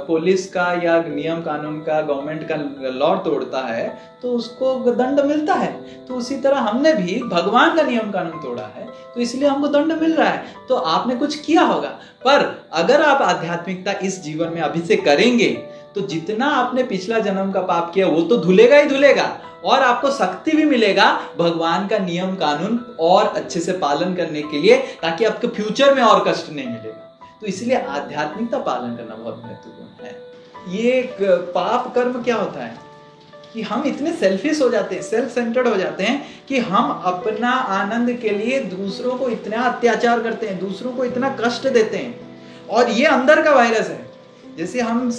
पुलिस का या नियम कानून का, गवर्नमेंट का लॉ तोड़ता है तो उसको दंड मिलता है, तो उसी तरह हमने भी भगवान का नियम कानून तोड़ा है, तो इसलिए हमको दंड मिल रहा है। तो आपने कुछ किया होगा, पर अगर आप आध्यात्मिकता इस जीवन में अभी से करेंगे तो जितना आपने पिछला जन्म का पाप किया वो तो धुलेगा ही धुलेगा, और आपको शक्ति भी मिलेगा भगवान का नियम कानून और अच्छे से पालन करने के लिए, ताकि आपके फ्यूचर में और कष्ट नहीं मिलेगा। तो इसलिए आध्यात्मिकता पालन करना बहुत महत्वपूर्ण है। ये एक पाप कर्म क्या होता है कि हम इतने सेल्फिश हो जाते हैं, सेल्फ सेंटर्ड हो जाते हैं कि हम अपना आनंद के लिए दूसरों को इतना अत्याचार करते हैं, दूसरों को इतना कष्ट देते हैं। और ये अंदर का वायरस है। जैसे हम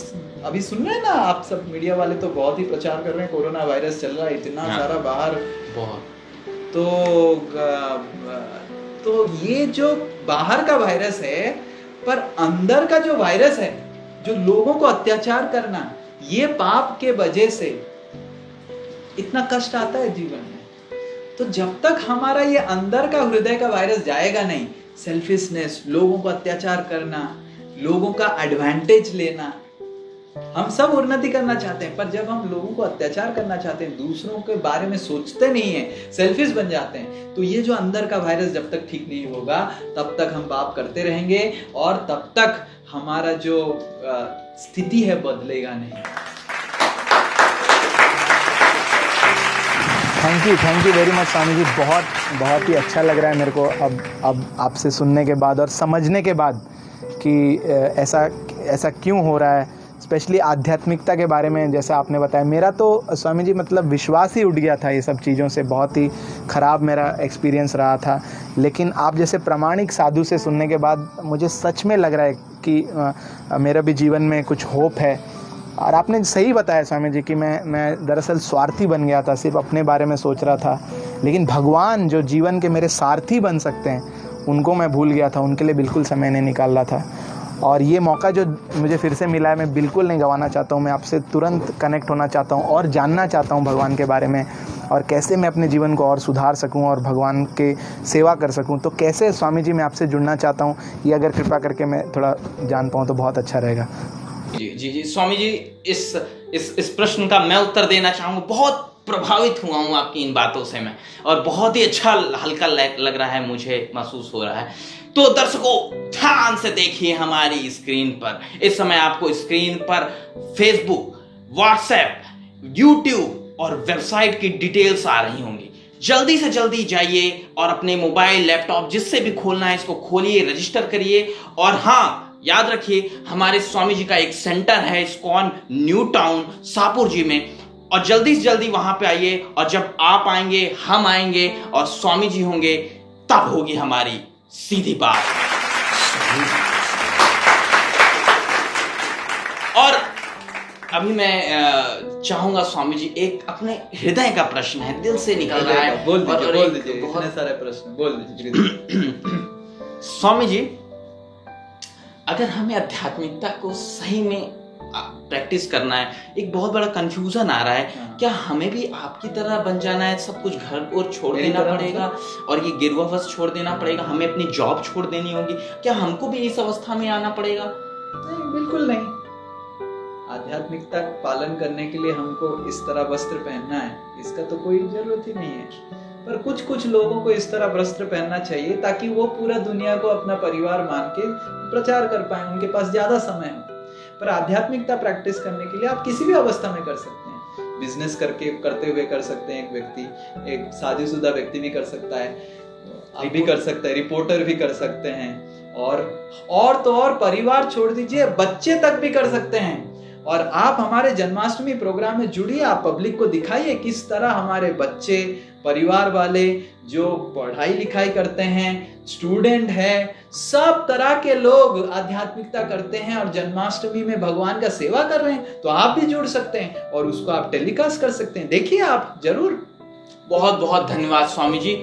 अभी सुन रहे हैं ना, आप सब मीडिया वाले तो बहुत ही प्रचार कर रहे हैं, कोरोना वायरस चल रहा है इतना सारा बाहर बहुत, तो ये जो बाहर का वायरस है, पर अंदर का जो वायरस है, जो लोगों को अत्याचार करना, ये पाप के वजह से इतना कष्ट आता है जीवन में। तो जब तक हमारा ये अंदर का हृदय का वायरस जाएगा नहीं, सेल्फिशनेस, लोगों को अत्याचार करना, लोगों का एडवांटेज लेना, हम सब उन्नति करना चाहते हैं, पर जब हम लोगों को अत्याचार करना चाहते हैं, दूसरों के बारे में सोचते नहीं है, सेल्फिश बन जाते हैं, तो ये जो अंदर का वायरस जब तक ठीक नहीं होगा तब तक हम पाप करते रहेंगे और तब तक हमारा जो स्थिति है बदलेगा नहीं। Thank you very much Swami ji. बहुत ही अच्छा लग रहा है मेरे को अब आपसे सुनने के बाद और समझने के बाद कि ऐसा क्यों हो रहा है, स्पेशली आध्यात्मिकता के बारे में जैसा आपने बताया। मेरा तो स्वामी जी मतलब विश्वास ही उठ गया था ये सब चीज़ों से, बहुत ही ख़राब मेरा एक्सपीरियंस रहा था। लेकिन आप जैसे प्रामाणिक साधु से सुनने के बाद मुझे सच में लग रहा है कि मेरा भी जीवन में कुछ होप है। और आपने सही बताया स्वामी जी कि मैं दरअसल स्वार्थी बन गया था, सिर्फ अपने बारे में सोच रहा था, लेकिन भगवान जो जीवन के मेरे सारथी बन सकते हैं उनको मैं भूल गया था, उनके लिए बिल्कुल समय नहीं निकाल रहा था। और ये मौका जो मुझे फिर से मिला है मैं बिल्कुल नहीं गंवाना चाहता हूँ। मैं आपसे तुरंत कनेक्ट होना चाहता हूँ और जानना चाहता हूँ भगवान के बारे में और कैसे मैं अपने जीवन को और सुधार सकूँ और भगवान के सेवा कर सकूँ। तो कैसे स्वामी जी मैं आपसे जुड़ना चाहता हूँ, ये अगर कृपा करके मैं थोड़ा जान पाऊँ तो बहुत अच्छा रहेगा। जी स्वामी जी, इस प्रश्न का मैं उत्तर देना चाहूँगा। बहुत प्रभावित हुआ हूँ आपकी इन बातों से मैं, और बहुत ही अच्छा हल्का लग रहा है, मुझे महसूस हो रहा है। तो दर्शकों ध्यान से देखिए हमारी स्क्रीन पर, इस समय आपको स्क्रीन पर फेसबुक, व्हाट्सएप, यूट्यूब और वेबसाइट की डिटेल्स आ रही होंगी। जल्दी से जल्दी जाइए और अपने मोबाइल, लैपटॉप जिससे भी खोलना है इसको खोलिए, रजिस्टर करिए। और हाँ, याद रखिए हमारे स्वामी जी का एक सेंटर है इस्कॉन न्यू टाउन शाहपुर जी में, और जल्दी से जल्दी वहां पे आइए। और जब आप आएंगे, हम आएंगे और स्वामी जी होंगे, तब होगी हमारी सीधी बात। और अभी मैं चाहूंगा स्वामी जी, एक अपने हृदय का प्रश्न है, दिल से निकल रहा है, बोल दीजिए, बहुत सारे प्रश्न बोल दीजिए। स्वामी जी, अगर हमें आध्यात्मिकता को सही में प्रैक्टिस करना है, एक बहुत बड़ा कंफ्यूजन आ रहा है, क्या हमें भी आपकी तरह बन जाना है, सब कुछ घर और छोड़ देना पड़ेगा और ये गिरवावश छोड़ देना पड़ेगा, हमें अपनी जॉब छोड़ देनी होगी, क्या हमको भी इस अवस्था में आना पड़ेगा? नहीं, बिल्कुल नहीं। आध्यात्मिकता पालन करने के लिए हमको इस तरह वस्त्र पहनना है, इसका तो कोई जरूरत ही नहीं है। पर कुछ लोगों को इस तरह वस्त्र पहनना चाहिए ताकि वो पूरा दुनिया को अपना परिवार मान के प्रचार कर पाए, उनके पास ज्यादा समय हो। पर आध्यात्मिकता प्रैक्टिस करने के लिए आप किसी भी अवस्था में कर सकते हैं। बिजनेस करते हुए कर सकते हैं, एक व्यक्ति, एक शादीशुदा व्यक्ति भी कर सकता है, आप भी कर सकते हैं, रिपोर्टर भी कर सकते हैं, और तो और परिवार छोड़ दीजिए, बच्चे तक भी कर सकते हैं। और आप हमारे जन्माष्टमी प्रोग्राम में जुड़िए, आप पब्लिक को दिखाइए किस तरह हमारे बच्चे, परिवार वाले जो पढ़ाई लिखाई करते हैं, स्टूडेंट है, सब तरह के लोग आध्यात्मिकता करते हैं और जन्माष्टमी में भगवान का सेवा कर रहे हैं। तो आप भी जुड़ सकते हैं और उसको आप टेलीकास्ट कर सकते हैं, देखिए आप जरूर। बहुत बहुत धन्यवाद स्वामी जी।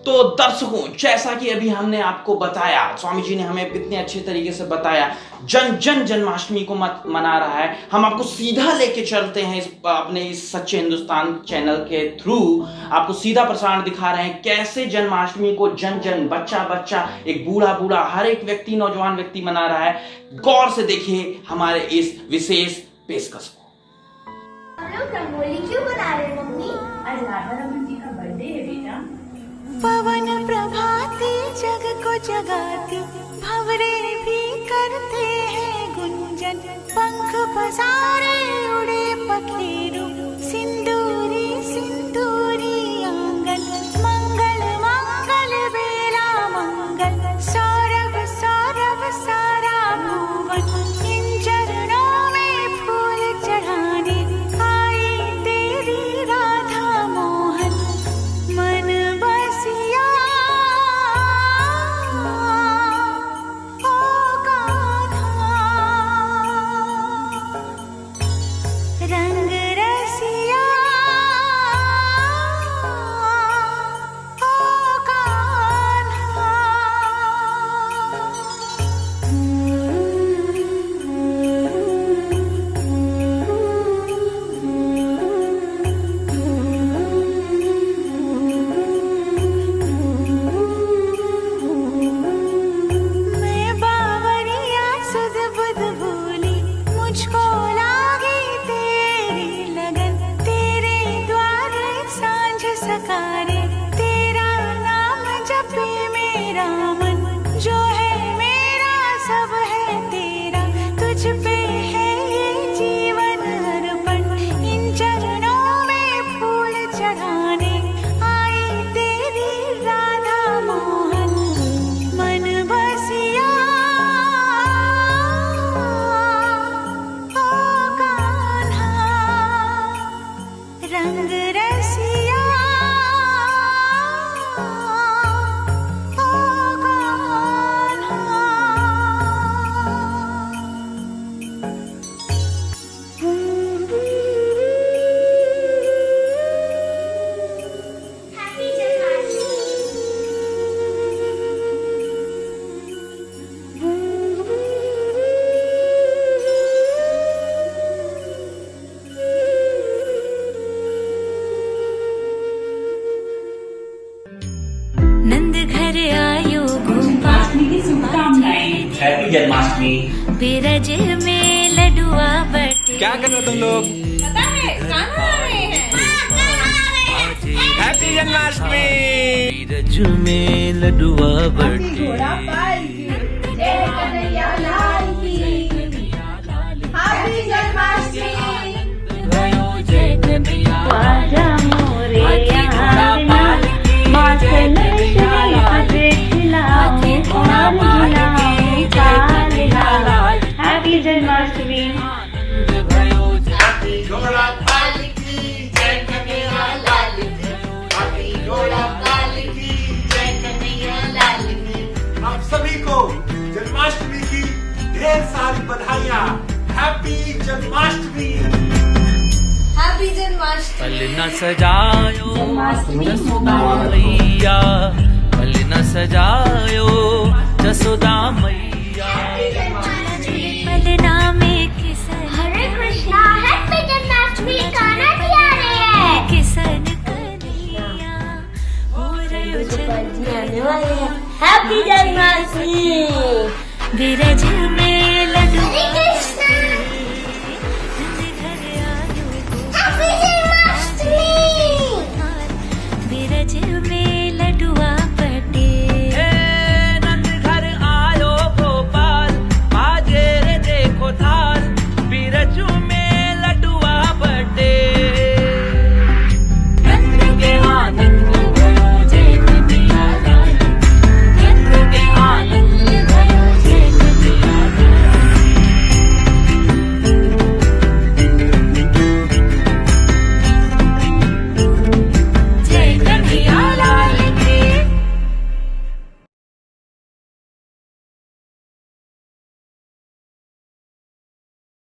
तो दर्शकों, जैसा कि अभी हमने आपको बताया, स्वामी जी ने हमें कितने अच्छे तरीके से बताया, जन जन्माष्टमी को मना रहा है। हम आपको सीधा लेके चलते हैं अपने इस सच्चे हिंदुस्तान चैनल के थ्रू, आपको सीधा प्रसारण दिखा रहे हैं कैसे जन्माष्टमी को जन बच्चा, एक बूढ़ा, हर एक व्यक्ति, नौजवान व्यक्ति मना रहा है। गौर से देखिए हमारे इस विशेष पेशकश को। हम लोग रंगोली क्यों बना रहे हैं मम्मी? आज राधा रमन जी का बर्थडे है बेटा। पवन प्रभाती जग को जगाती, भंवरे भी करते हैं गुंजन, पंख पसारे उड़े पखेरु, सिंदूरी सिंदूरी आंगन, मंगल मंगल बेला मंगल, सौरभ सौरभ सारा नंद घर आयो गोपाल की शुभकामनाएं। हैप्पी जन्माष्टमी। बिरज में लडुआ बटे। क्या कर रहे हो तुम लोग? पता है गाना गा रहे हैं। हैप्पी जन्माष्टमी। बिरज में लडुआ बटे। घोड़ा पाल की जय कन्हैया लाल की। हैप्पी जन्माष्टमी। आजा मोरे आंगना माखन शरीफ खिलाऊं और खिलाऊं काल लाल। हैप्पी जन्माष्टमी। घोड़ा पाल की जय कन्हैया लाल की। हाथी घोड़ा पाल की जय कन्हैया लाल की। आप सभी को जन्माष्टमी की ढेर सारी बधाइयाँ। हैप्पी जन्माष्टमी। हैप्पी जन्माष्टमी। पल न सजायो जसोदा मैया। पल न सजायो जसोदा मैया। पलना में किसन हरे कृष्णा हैप्पी जन्माष्टमी गाना गा रहे हैं। किसन कन्हैया हो रहे आने वाले हैं। हैप्पी जन्माष्टमी। बिरज में